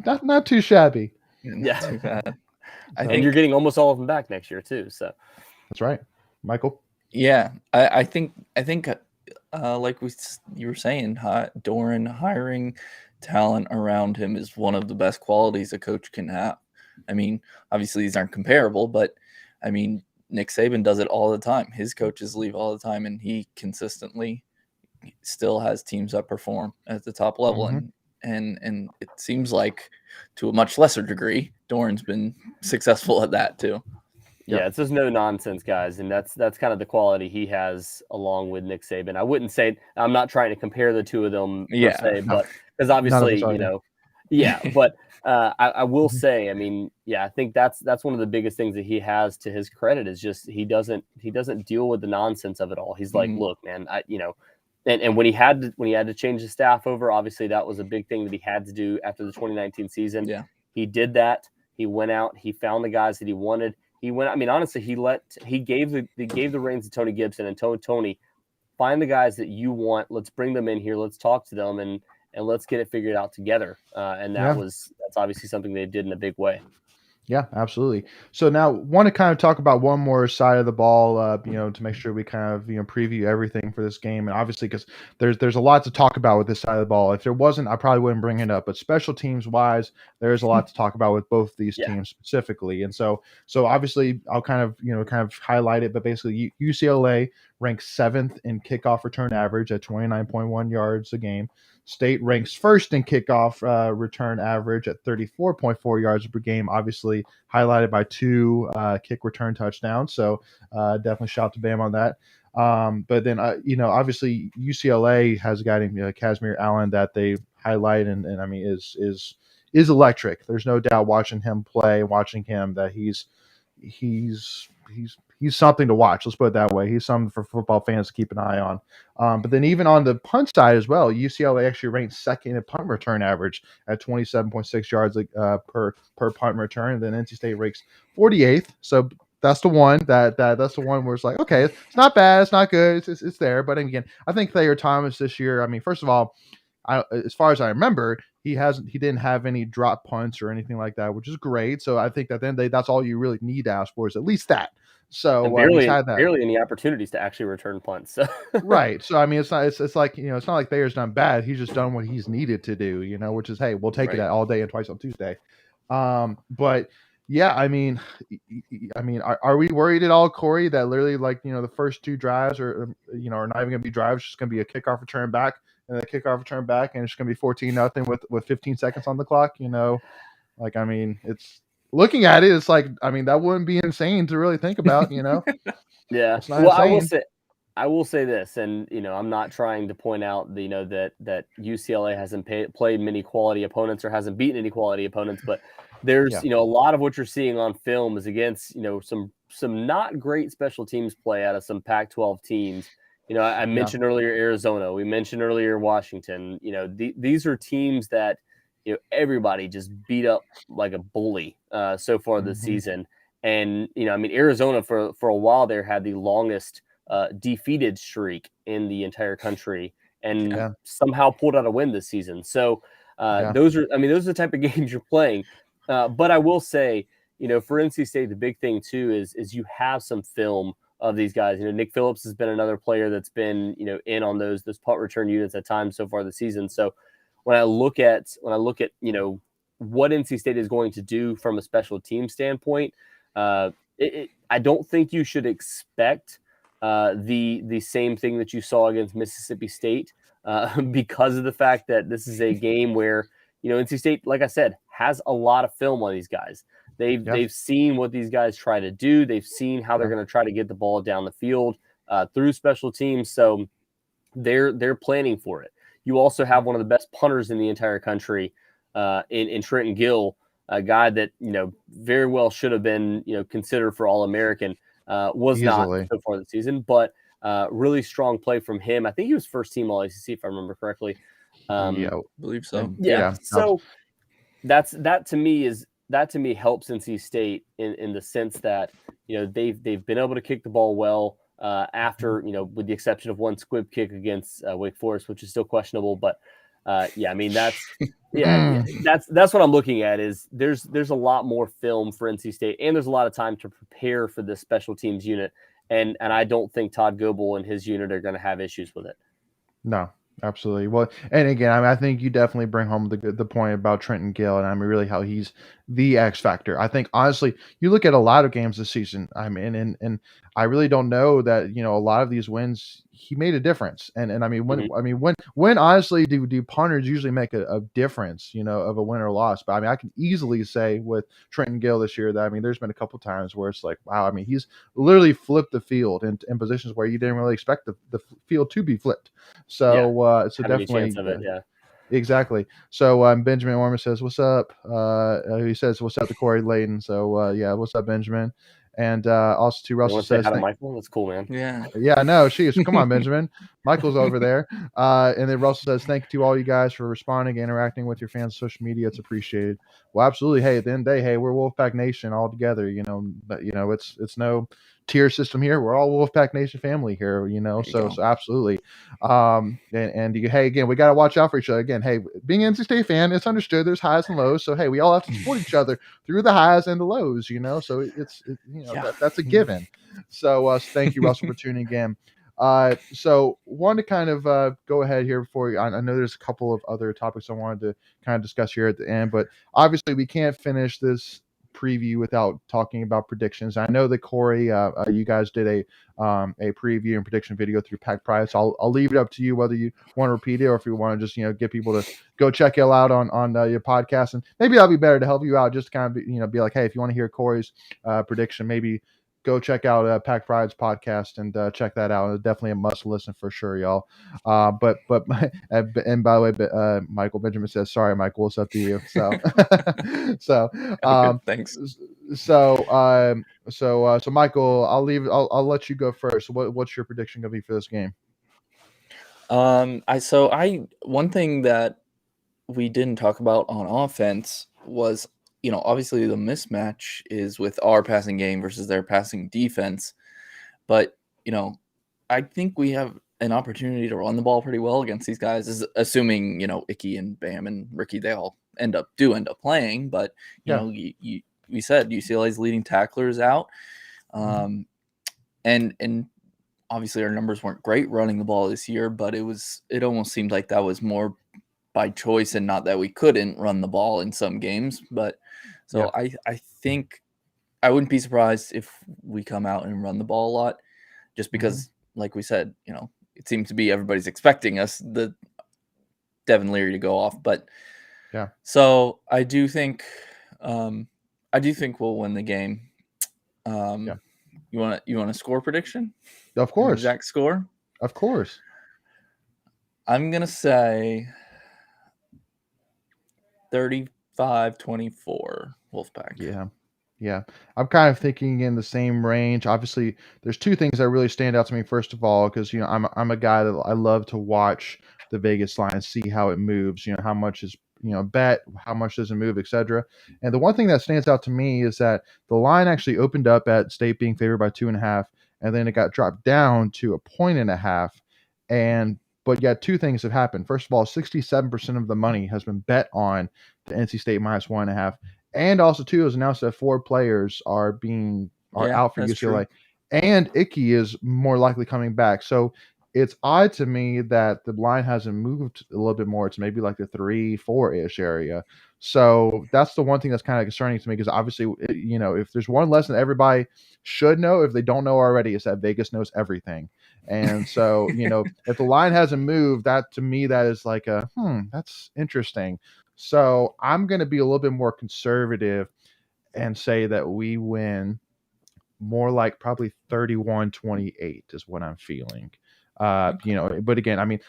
Not too shabby. Not too bad. And you're getting almost all of them back next year too. So that's right, Michael. Yeah, I think like you were saying, Doran hiring talent around him is one of the best qualities a coach can have. I mean, obviously these aren't comparable, but I mean, Nick Saban does it all the time. His coaches leave all the time, and he consistently still has teams that perform at the top level. And it seems like, to a much lesser degree, Doran's been successful at that too. Yeah, it's just no nonsense, guys, and that's kind of the quality he has along with Nick Saban. I wouldn't say, I'm not trying to compare the two of them per se, but because obviously, you know, but I will say, I mean, I think that's one of the biggest things that he has to his credit is just he doesn't deal with the nonsense of it all. He's like, look, man, and when he had to change the staff over, obviously that was a big thing that he had to do after the 2019 season. Yeah, he did that. He went out. He found the guys that he wanted. He went. I mean, honestly, he gave the reins to Tony Gibson and told Tony, find the guys that you want. Let's bring them in here. Let's talk to them and let's get it figured out together. And that's obviously something they did in a big way. Yeah, absolutely. So now want to kind of talk about one more side of the ball, to make sure we kind of, preview everything for this game. And obviously, because there's a lot to talk about with this side of the ball. If there wasn't, I probably wouldn't bring it up. But special teams wise, there's a lot to talk about with both these teams specifically. And so obviously, I'll kind of highlight it. But basically, UCLA ranks 7th in kickoff return average at 29.1 yards a game. State ranks first in kickoff return average at 34.4 yards per game, obviously highlighted by 2 kick return touchdowns. So definitely shout out to Bam on that. But then, obviously UCLA has a guy named Casimir Allen that they highlight and I mean is electric. There's no doubt watching him play, watching him that he's something to watch. Let's put it that way. He's something for football fans to keep an eye on. But then even on the punt side as well, UCLA actually ranked 2nd in punt return average at 27.6 yards per punt return. And then NC State ranks 48th. So That's the one that's the one where it's like, okay, it's not bad, it's not good, it's there. But again, I think Thayer Thomas this year. I mean, first of all, as far as I remember, he didn't have any drop punts or anything like that, which is great. So I think that then that's all you really need to ask for is at least that. So he's had that. Barely any opportunities to actually return punts. So. Right. So I mean, it's not. It's like it's not like Thayer's done bad. He's just done what he's needed to do. Which is hey, we'll take it all day and twice on Tuesday. But yeah, I mean, are we worried at all, Cory, that literally like the first two drives are are not even going to be drives, it's just going to be a kickoff return back and a kickoff return back, and it's going to be 14-0 with 15 seconds on the clock. Like I mean, it's looking at it, it's like I mean that wouldn't be insane to really think about. Yeah. It's not insane. I will say this, and I'm not trying to point out that UCLA hasn't played many quality opponents or hasn't beaten any quality opponents, but there's a lot of what you're seeing on film is against some not great special teams play out of some Pac-12 teams. I mentioned earlier Arizona, we mentioned earlier Washington. These are teams that everybody just beat up like a bully so far this season, and I mean Arizona for a while there had the longest defeated streak in the entire country and somehow pulled out a win this season. So those are the type of games you're playing. But I will say, for NC State, the big thing too is you have some film of these guys. Nick Phillips has been another player that's been in on those punt return units at times so far this season. So when I look at what NC State is going to do from a special team standpoint, I don't think you should expect the same thing that you saw against Mississippi State because of the fact that this is a game where NC State, like I said, has a lot of film on these guys. They've seen what these guys try to do. They've seen how they're going to try to get the ball down the field through special teams. So they're planning for it. You also have one of the best punters in the entire country in Trenton Gill, a guy that very well should have been considered for All-American. Was easily. Not so far this season, but really strong play from him. I think he was first team All-ACC if I remember correctly. I believe so. Yeah. So that to me helps NC State in the sense that they've been able to kick the ball well after with the exception of one squib kick against Wake Forest, which is still questionable. But I mean that's that's what I'm looking at is there's a lot more film for NC State and there's a lot of time to prepare for this special teams unit. And I don't think Todd Goebel and his unit are going to have issues with it. No, absolutely. Well, and again, I think you definitely bring home the point about Trenton Gill, and I mean, really how he's the X factor. I think honestly, you look at a lot of games this season. I mean, and I really don't know that a lot of these wins he made a difference. And I mean, when honestly do punters usually make a difference, of a win or loss? But I mean, I can easily say with Trenton Gill this year that I mean, there's been a couple times where it's like, wow, I mean, he's literally flipped the field in positions where you didn't really expect the field to be flipped. So so definitely exactly. So Benjamin Warmer says, "What's up?" He says, "What's up to Cory Layton?" So what's up, Benjamin? And also to Russell says, Michael, that's cool, man. Yeah, no, come on, Benjamin. Michael's over there. And then Russell says, thank you to all you guys for responding, interacting with your fans on social media. It's appreciated. Well, absolutely. Hey, at the end of the day, hey, we're Wolfpack Nation all together. But it's no tier system here. We're all Wolfpack Nation family here. So absolutely. And hey, again, we got to watch out for each other. Again, hey, being an NC State fan, it's understood. There's highs and lows. So hey, we all have to support each other through the highs and the lows. So that's a given. So thank you, Russell, for tuning in. So wanted to kind of go ahead here before I know there's a couple of other topics I wanted to kind of discuss here at the end, but obviously we can't finish this preview without talking about predictions. I know that Cory, you guys did a preview and prediction video through Pack Pride, so I'll leave it up to you whether you want to repeat it or if you want to just get people to go check it out on your podcast, and maybe that'll be better to help you out. Just kind of be like, hey, if you want to hear Cory's prediction, maybe go check out Pack Pride's podcast and check that out. It's definitely a must listen for sure, y'all. But and by the way, Michael Benjamin says, sorry, Michael, it's up to you. So thanks. So Michael, I'll let you go first. What's your prediction gonna be for this game? One thing that we didn't talk about on offense was obviously the mismatch is with our passing game versus their passing defense. But, I think we have an opportunity to run the ball pretty well against these guys, assuming, Icky and Bam and Ricky, they all end up playing. But, we said UCLA's leading tacklers out. And obviously our numbers weren't great running the ball this year, but it almost seemed like that was more by choice and not that we couldn't run the ball in some games. But so I think I wouldn't be surprised if we come out and run the ball a lot, just because, like we said, it seems to be everybody's expecting the Devin Leary to go off. But so I do think we'll win the game. You want a score prediction? Of course. An exact score? Of course. I'm going to say 35-24 Wolfpack. Yeah. I'm kind of thinking in the same range. Obviously, there's two things that really stand out to me. First of all, because I'm a guy that I love to watch the Vegas line, see how it moves. How much is bet, how much does it move, etc. And the one thing that stands out to me is that the line actually opened up at State being favored by 2.5, and then it got dropped down to 1.5. But yet two things have happened. First of all, 67% of the money has been bet on the NC State minus 1.5. And also, too, it was announced that 4 players are out for UCLA. True. And Icky is more likely coming back. So it's odd to me that the line hasn't moved a little bit more. It's maybe like the 3-4-ish area. So that's the one thing that's kind of concerning to me, because obviously, if there's one lesson everybody should know, if they don't know already, is that Vegas knows everything. And so, if the line hasn't moved, that to me, that is like that's interesting. So I'm going to be a little bit more conservative and say that we win more like probably 31-28 is what I'm feeling. But again, I mean,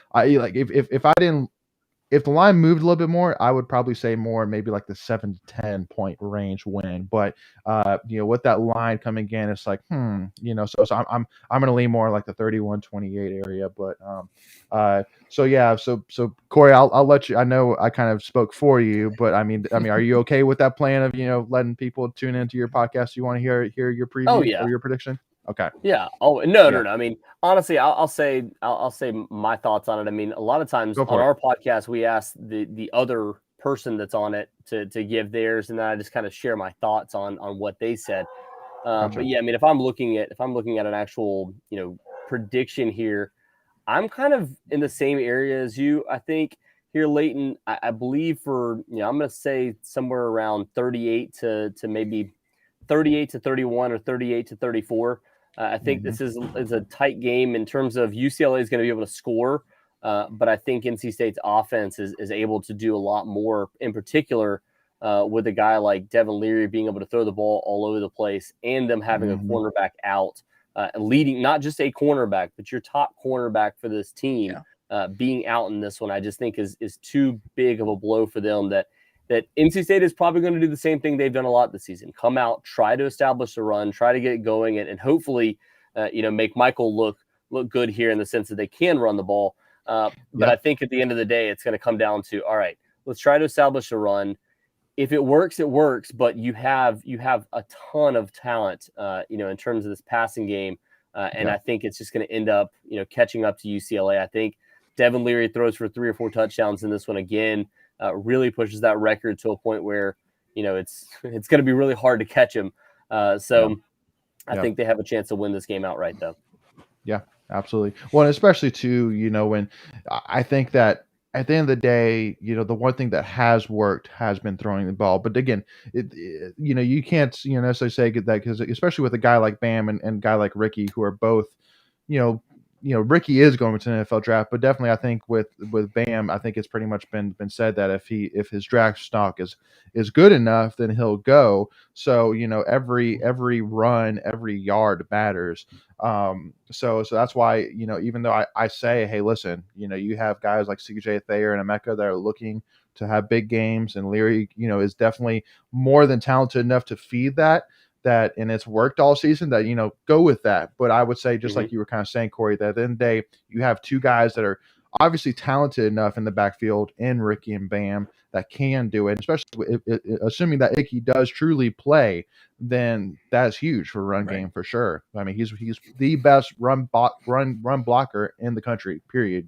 if the line moved a little bit more, I would probably say more maybe like the 7 to 10 point range win. But with that line coming in, it's like so I'm going to lean more like the 31-28 area. But so Cory, I'll let you. I know I kind of spoke for you, but I mean, are you okay with that plan of letting people tune into your podcast? You want to hear your preview or your prediction? Okay. Yeah. Oh, no. I mean, honestly, I'll say my thoughts on it. I mean, a lot of times on our podcast, we ask the other person that's on it to give theirs, and then I just kind of share my thoughts on what they said. Gotcha. But yeah, I mean, if I'm looking at an actual prediction here, I'm kind of in the same area as you. I think here, Leighton, I believe for I'm going to say somewhere around 38 to maybe 38 to 31 or 38 to 34. I think this is a tight game in terms of UCLA is going to be able to score, but I think NC State's offense is able to do a lot more, in particular with a guy like Devin Leary being able to throw the ball all over the place and them having a cornerback out, leading not just a cornerback, but your top cornerback for this team being out in this one. I just think is too big of a blow for them that NC State is probably going to do the same thing they've done a lot this season. Come out, try to establish a run, try to get it going, and hopefully, make Michael look good here in the sense that they can run the ball. But I think at the end of the day, it's going to come down to, all right, let's try to establish a run. If it works, it works. But you have a ton of talent, in terms of this passing game, and I think it's just going to end up, catching up to UCLA. I think Devin Leary throws for 3 or 4 touchdowns in this one again. Really pushes that record to a point where it's going to be really hard to catch him. I think they have a chance to win this game outright, though. Yeah, absolutely. Well, and especially too, when I think that at the end of the day, the one thing that has worked has been throwing the ball. But again, you can't necessarily say that, because especially with a guy like Bam and a guy like Ricky, who are both, Ricky is going to the NFL draft, but definitely I think with Bam, I think it's pretty much been said that if his draft stock is good enough, then he'll go. So every run, every yard matters. So that's why even though I say, hey, listen, you have guys like CJ Thayer and Emeka that are looking to have big games, and Leary is definitely more than talented enough to feed that, and it's worked all season, that go with that. But I would say, just like you were kind of saying, Cory, that at the end of the day, you have 2 guys that are obviously talented enough in the backfield in Ricky and Bam that can do it, especially assuming that Icky does truly play, then that's huge for run game for sure. I mean, he's the best run blocker in the country. Period.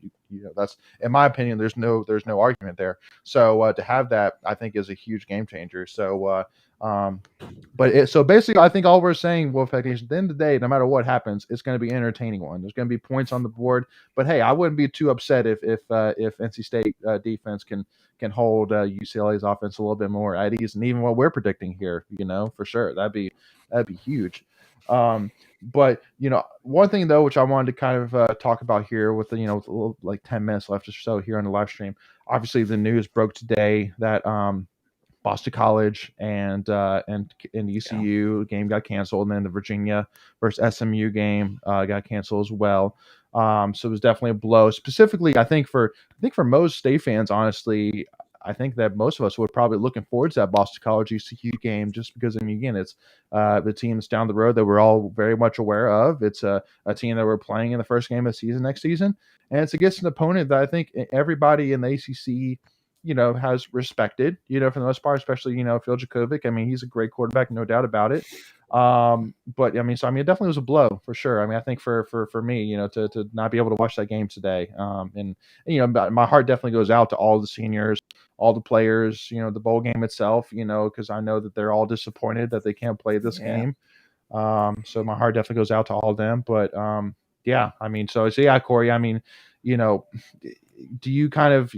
That's, in my opinion. There's no argument there. So to have that, I think, is a huge game changer. So so basically, I think all we're saying, Wolfpack Nation, at the end of the day, no matter what happens, it's going to be an entertaining one. There's going to be points on the board, but hey, I wouldn't be too upset if NC State defense can hold UCLA's offense a little bit more at ease, and even what we're predicting here, for sure, that'd be huge. But one thing though, which I wanted to kind of talk about here with with a little, like 10 minutes left or so here on the live stream. Obviously, the news broke today that Boston College and ECU game got canceled, and then the Virginia versus SMU game got canceled as well. So it was definitely a blow. Specifically, I think for most State fans, honestly, I think that most of us would probably looking forward to that Boston College ECU game, just because, I mean, again, it's the team that's down the road that we're all very much aware of. It's a team that we're playing in the first game of the season next season, and it's against an opponent that I think everybody in the ACC has respected, for the most part, especially, Phil Jakovic. I mean, he's a great quarterback, no doubt about it. But it definitely was a blow for sure. I mean, I think for me, to not be able to watch that game today, and my heart definitely goes out to all the seniors, all the players, the bowl game itself, because I know that they're all disappointed that they can't play this game. So my heart definitely goes out to all of them. But yeah, I mean, so yeah, Cory, I mean, do you kind of,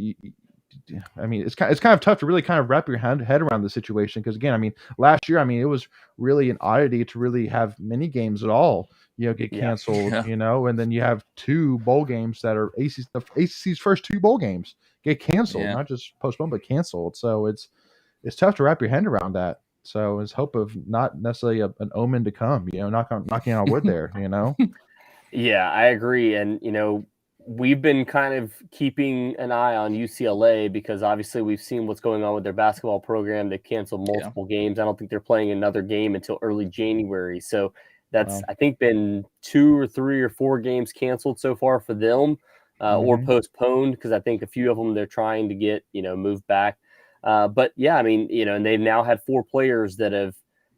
I mean, it's kind of tough to really kind of wrap your head around the situation, because again, I mean, last year, I mean, it was really an oddity to really have many games at all, get canceled, and then you have two bowl games that are ACC's first two bowl games get canceled, not just postponed but canceled. So it's tough to wrap your head around that. So it's hope of not necessarily an omen to come, knocking on wood there, Yeah, I agree, and we've been kind of keeping an eye on UCLA because obviously we've seen what's going on with their basketball program. They canceled multiple games. I don't think they're playing another game until early January. So that's, I think, been 2 or 3 or 4 games canceled so far for them, or postponed, because I think a few of them they're trying to get, moved back. But yeah, I mean, and they've now had 4 players that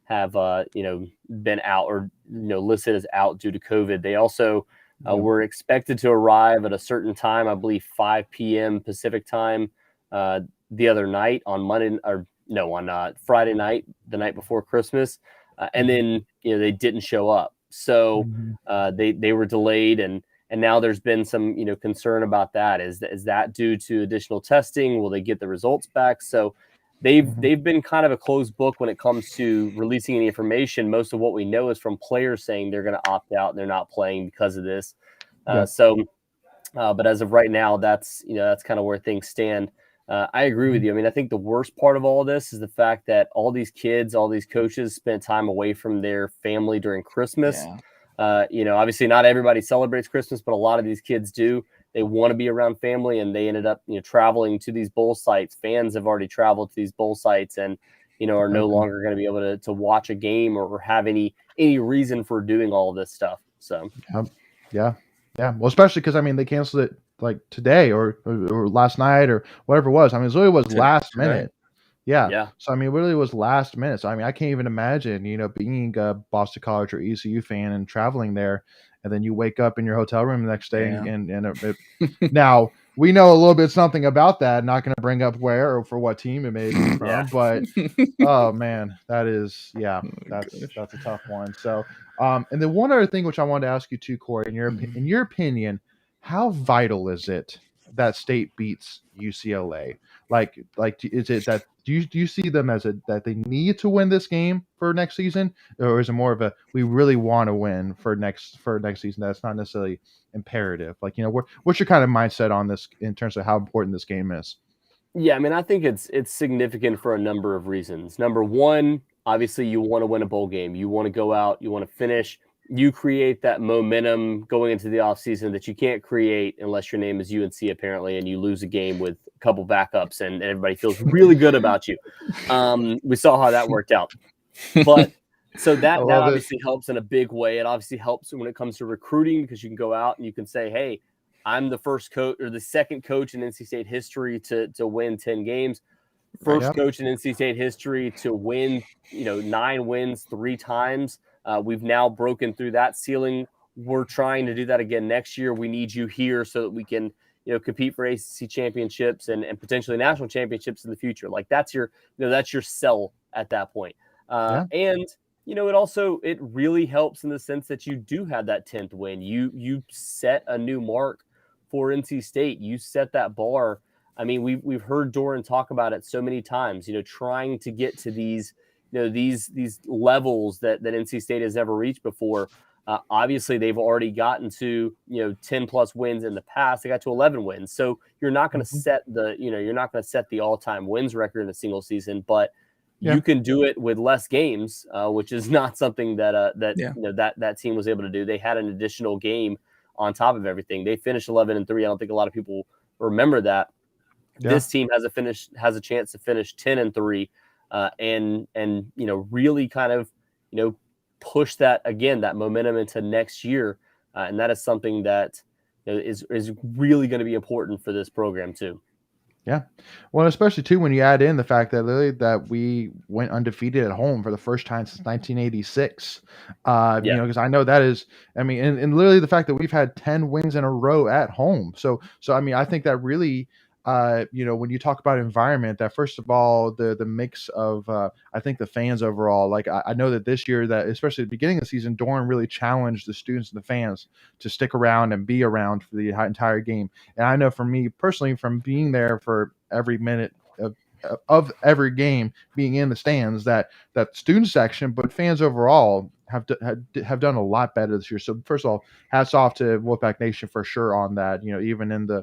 have been out or, listed as out due to COVID. They also were expected to arrive at a certain time, I believe 5 p.m. Pacific time, the other night on Friday night, the night before Christmas, and then they didn't show up. So they were delayed, and now there's been some concern about that. Is that due to additional testing? Will they get the results back? So they've been kind of a closed book when it comes to releasing any information. Most of what we know is from players saying they're going to opt out and they're not playing because of this. But as of right now, that's kind of where things stand. I agree with you. I mean, I think the worst part of all of this is the fact that all these kids, all these coaches spent time away from their family during Christmas. Obviously not everybody celebrates Christmas, but a lot of these kids do. They want to be around family, and they ended up, traveling to these bowl sites. Fans have already traveled to these bowl sites and, are no longer going to be able to watch a game or have any reason for doing all of this stuff. So, yeah. Well, especially because, I mean, they canceled it like today or last night or whatever it was. I mean, it really was last minute. Yeah. So, I mean, it really was last minute. So, I mean, I can't even imagine, being a Boston College or ECU fan and traveling there, and then you wake up in your hotel room the next day now we know a little bit something about that. Not going to bring up where or for what team it may be from, but oh man, that's a tough one. So, and then one other thing which I wanted to ask you too, Cory, in your opinion, how vital is it that State beats UCLA? Like, is it that do you see them as that they need to win this game for next season, or is it more of a we really want to win for next season? That's not necessarily imperative. Like, what's your kind of mindset on this in terms of how important this game is? Yeah, I mean, I think it's significant for a number of reasons. Number one, obviously, you want to win a bowl game. You want to go out. You want to finish. You create that momentum going into the offseason that you can't create unless your name is UNC, apparently, and you lose a game with a couple backups and everybody feels really good about you. We saw how that worked out. But so that obviously helps in a big way. It obviously helps when it comes to recruiting, because you can go out and you can say, hey, I'm the first coach or the second coach in NC State history to win 10 games. First coach in NC State history to win, 9 wins 3 times. We've now broken through that ceiling. We're trying to do that again next year. We need you here so that we can, compete for ACC championships and potentially national championships in the future. Like that's your sell at that point. And it really helps in the sense that you do have that 10th win. You set a new mark for NC State. You set that bar. I mean, we've heard Doran talk about it so many times, trying to get to these, these levels that NC State has never reached before. Obviously, they've already gotten to, 10 plus wins in the past. They got to 11 wins. So you're not going to set the all-time wins record in a single season, but you can do it with less games, which is not something that team was able to do. They had an additional game on top of everything. They finished 11-3. I don't think a lot of people remember that. Yeah. This team has a chance to finish 10-3, and really kind of push that momentum into next year, and that is something that is really going to be important for this program too. Yeah, well, especially too when you add in the fact that we went undefeated at home for the first time since 1986. Because I know that is, and literally the fact that we've had 10 wins in a row at home. So I think that really. When you talk about environment, that first of all, the mix of, I think the fans overall, like I know that this year that, especially at the beginning of the season, Doran really challenged the students and the fans to stick around and be around for the entire game. And I know for me personally, from being there for every minute of every game, being in the stands, that student section, but fans overall have done a lot better this year. So first of all, hats off to Wolfpack Nation for sure on that, even in the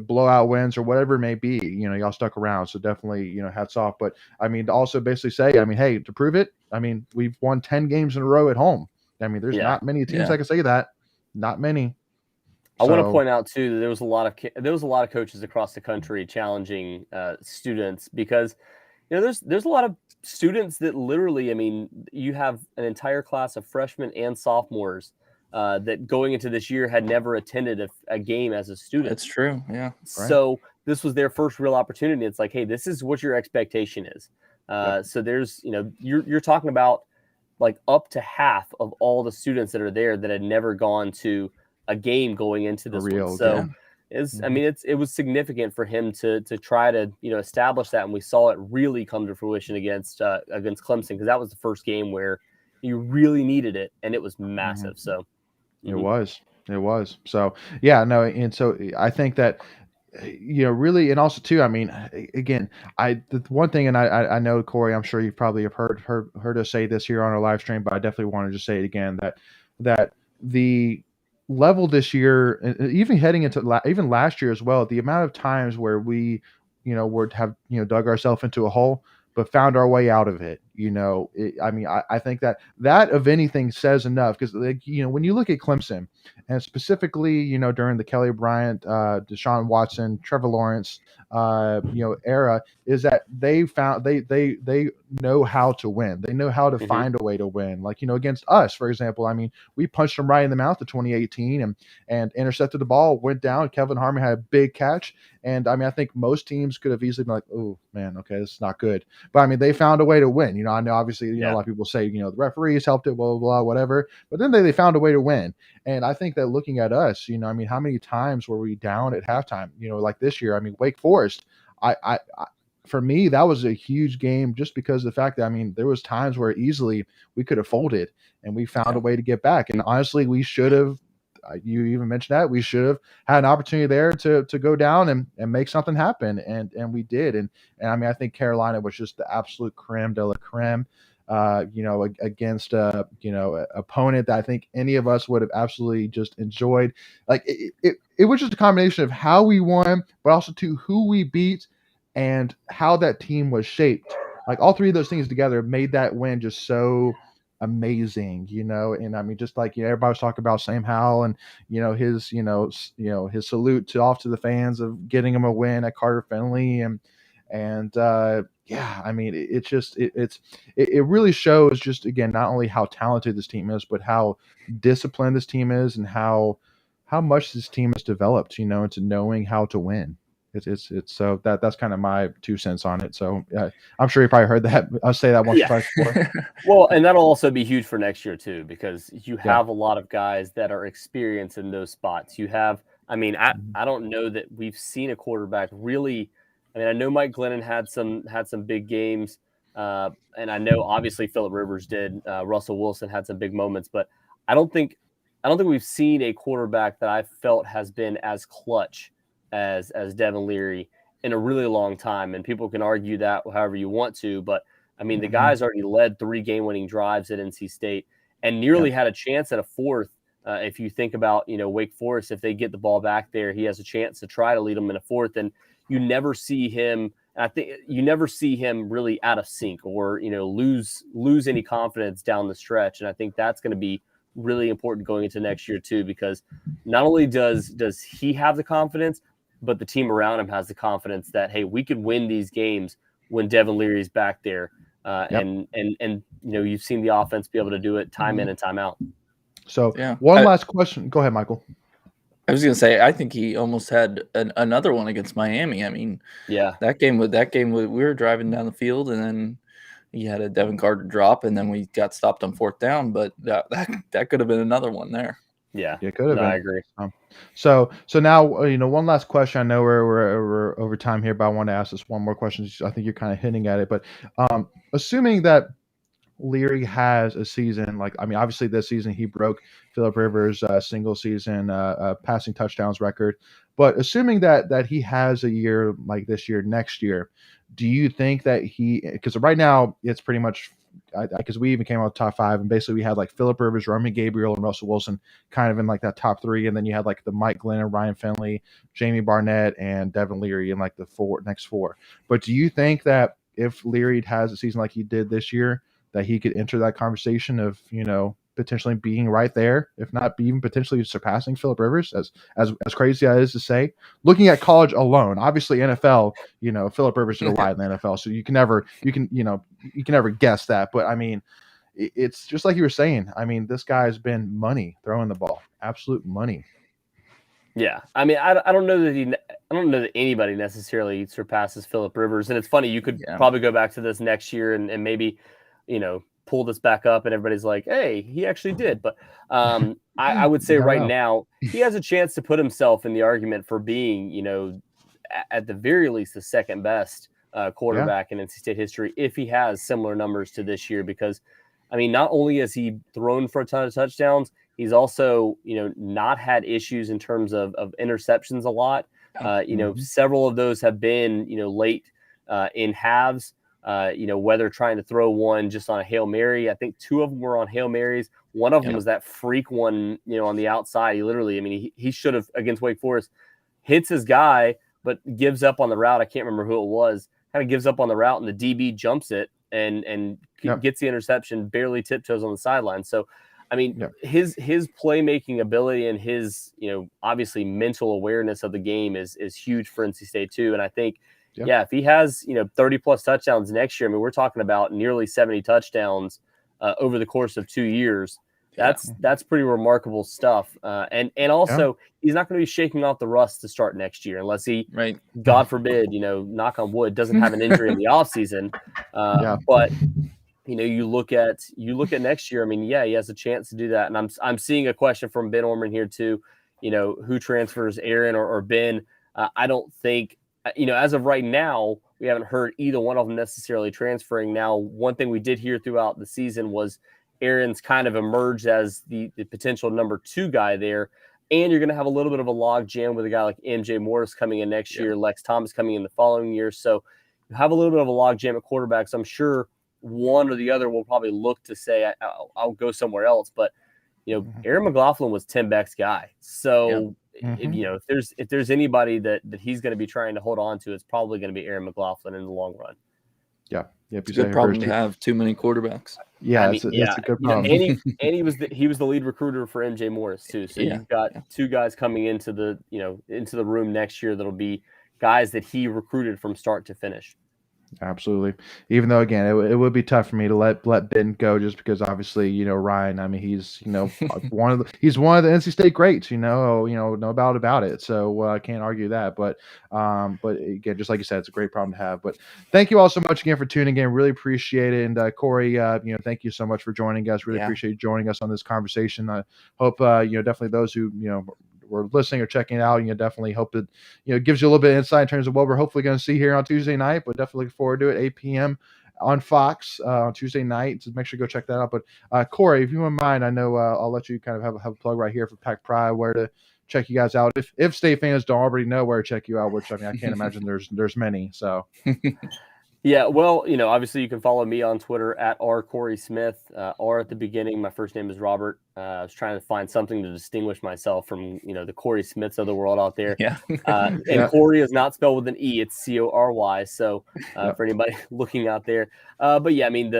blowout wins or whatever it may be, y'all stuck around. So definitely, hats off. But to also basically say, hey, to prove it, we've won 10 games in a row at home. There's not many teams that can say that. Not many. I want to point out too that there was a lot of coaches across the country challenging students, because there's a lot of students that literally, you have an entire class of freshmen and sophomores that going into this year had never attended a game as a student. That's true. Yeah. So this was their first real opportunity. It's like, hey, this is what your expectation is. So there's, you're talking about like up to half of all the students that are there that had never gone to a game going into this one. So it was significant for him to try to, establish that. And we saw it really come to fruition against Clemson, because that was the first game where you really needed it, and it was massive. So it was. So and so I think that really, and also too, again, the one thing, and I know, Cory, I'm sure you probably have heard us say this here on our live stream, but I definitely wanted to say it again, that the level this year, even heading into even last year as well, the amount of times where we would have dug ourselves into a hole but found our way out of it. I think that of anything says enough, because when you look at Clemson, and specifically during the Kelly Bryant, Deshaun Watson, Trevor Lawrence era, is that they know how to win. They know how to find a way to win. Like against us, for example, we punched them right in the mouth in 2018 and intercepted the ball, went down. Kelvin Harmon had a big catch, and I think most teams could have easily been like, oh man, okay, this is not good. But they found a way to win. I know obviously a lot of people say the referees helped it, blah blah blah, whatever. But then they found a way to win. And I think that looking at us, how many times were we down at halftime? Like this year, Wake Forest. I for me, that was a huge game, just because of the fact that there was times where easily we could have folded, and we found a way to get back. And honestly, we should have. You even mentioned that we should have had an opportunity there to go down and make something happen, and we did. And I think Carolina was just the absolute creme de la creme, against opponent that I think any of us would have absolutely just enjoyed. Like it was just a combination of how we won, but also to who we beat and how that team was shaped. Like all three of those things together made that win just so amazing, and just like everybody was talking about Sam Howell and his his salute to the fans of getting him a win at Carter Finley, and it really shows, just again, not only how talented this team is, but how disciplined this team is, and how how much this team has developed, into knowing how to win. It's so that's kind of my 2 cents on it. So I'm sure you probably heard that. I'll say that once or twice before. Well, and that'll also be huge for next year too, because you have a lot of guys that are experienced in those spots. You have, I don't know that we've seen a quarterback really. I know Mike Glennon had some big games, and I know obviously Phillip Rivers did. Russell Wilson had some big moments, but I don't think we've seen a quarterback that I felt has been as clutch as Devin Leary in a really long time. And people can argue that however you want to, but the guy's already led 3 game-winning drives at NC State and nearly had a chance at a 4th. If you think about, Wake Forest, if they get the ball back there, he has a chance to try to lead them in a 4th. And you never see him. I think you never see him really out of sync or, lose any confidence down the stretch. And I think that's going to be really important going into next year too, because not only does he have the confidence, but the team around him has the confidence that, hey, we could win these games when Devin Leary's back there. And you've seen the offense be able to do it time in and time out. So one last question. Go ahead, Michael. I was going to say, I think he almost had another one against Miami. That game we were driving down the field, and then he had a Devin Carter drop, and then we got stopped on 4th down. But that could have been another one there. Yeah, it could have been. I agree. So now one last question. I know we're over time here, but I want to ask this one more question. I think you're kind of hinting at it, but assuming that Leary has a season obviously this season he broke Phillip Rivers' single season passing touchdowns record, but assuming that he has a year like this year next year, do you think that because right now it's pretty much because we even came out with top 5 and basically we had like Phillip Rivers, Roman Gabriel, and Russell Wilson kind of in like that top 3, and then you had like the Mike Glennon, Ryan Finley, Jamie Barnett, and Devin Leary in like the next 4. But do you think that if Leary has a season like he did this year, that he could enter that conversation of potentially being right there, if not even potentially surpassing Phillip Rivers, as crazy as it is to say? Looking at college alone, obviously NFL, Phillip Rivers did a lot in the NFL, so you can never guess that. But it's just like you were saying. This guy's been money throwing the ball, absolute money. Yeah, I don't know that anybody necessarily surpasses Phillip Rivers, and it's funny. You could probably go back to this next year and maybe, pull this back up, and everybody's like, "Hey, he actually did." But I would say right now he has a chance to put himself in the argument for being, at the very least, the second best quarterback in NC State history if he has similar numbers to this year. Because, not only has he thrown for a ton of touchdowns, he's also, not had issues in terms of interceptions a lot. Several of those have been, late in halves, whether trying to throw one just on a Hail Mary. I think 2 of them were on Hail Marys. One of them was that freak one, on the outside. He literally, he should have, against Wake Forest, hits his guy, but gives up on the route. I can't remember who it was. Kind of gives up on the route, and the DB jumps it and gets the interception, barely tiptoes on the sideline. So, his playmaking ability and his, obviously mental awareness of the game is huge for NC State too. And I think, if he has, 30 plus touchdowns next year, we're talking about nearly 70 touchdowns over the course of 2 years. That's pretty remarkable stuff. And also he's not going to be shaking off the rust to start next year unless he, God forbid, knock on wood, doesn't have an injury in the offseason. But you look at next year. He has a chance to do that. And I'm seeing a question from Ben Orman here too. Who transfers, Aaron or Ben? I don't think, as of right now, we haven't heard either one of them necessarily transferring. Now, one thing we did hear throughout the season was Aaron's kind of emerged as the potential number 2 guy there. And you're going to have a little bit of a log jam with a guy like MJ Morris coming in next year, Lex Thomas coming in the following year. So you have a little bit of a log jam at quarterback. So I'm sure one or the other will probably look to say, I'll go somewhere else. But, Aaron McLaughlin was Tim Beck's guy. So, if there's anybody that he's going to be trying to hold on to, it's probably going to be Aaron McLaughlin in the long run. Yeah. It's a good problem to have too many quarterbacks. Yeah, it's a good problem. And he was the lead recruiter for MJ Morris too. So you've got 2 guys coming into the room next year that'll be guys that he recruited from start to finish. Absolutely. Even though, again, it would be tough for me to let Ben go, just because obviously, Ryan. I mean, he's one of the NC State greats. No doubt about it. So I can't argue that. But again, just like you said, it's a great problem to have. But thank you all so much again for tuning in. Really appreciate it. And Cory, thank you so much for joining us. Really appreciate you joining us on this conversation. I hope definitely those who were listening or checking it out, definitely hope it gives you a little bit of insight in terms of what we're hopefully going to see here on Tuesday night. But definitely looking forward to it. 8 p.m. on Fox on Tuesday night. So make sure to go check that out. But Cory, if you wouldn't mind, I know I'll let you kind of have a plug right here for Pack Pride, where to check you guys out. If State fans don't already know where to check you out, which I mean I can't imagine there's many. So. Yeah, well, obviously you can follow me on Twitter at Cory Smith. R at the beginning. My first name is Robert. I was trying to find something to distinguish myself from, the Cory Smiths of the world out there. Yeah. And Cory is not spelled with an E; it's Cory. So for anybody looking out there, but yeah, I mean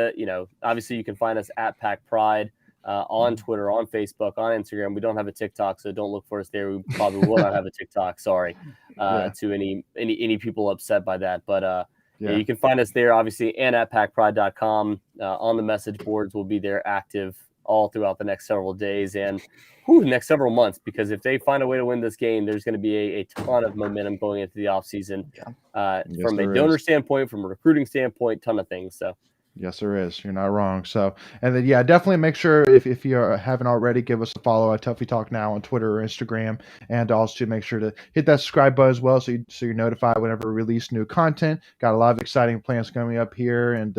obviously you can find us at Pack Pride on Twitter, on Facebook, on Instagram. We don't have a TikTok, so don't look for us there. We probably will not have a TikTok. Sorry to any people upset by that, but. Yeah, you can find us there, obviously, and at packpride.com. On the message boards, we'll be there active all throughout the next several days and the next several months, because if they find a way to win this game, there's going to be a ton of momentum going into the offseason from a donor standpoint, from a recruiting standpoint, ton of things. So. Yes, there is. You're not wrong. So, and then, definitely make sure if you haven't already, give us a follow at Tuffy Talk Now on Twitter or Instagram, and also make sure to hit that subscribe button as well, so you're notified whenever we release new content. Got a lot of exciting plans coming up here, and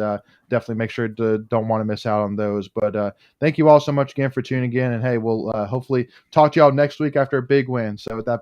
definitely make sure to don't want to miss out on those. But thank you all so much again for tuning in, and hey, we'll hopefully talk to y'all next week after a big win. So with that being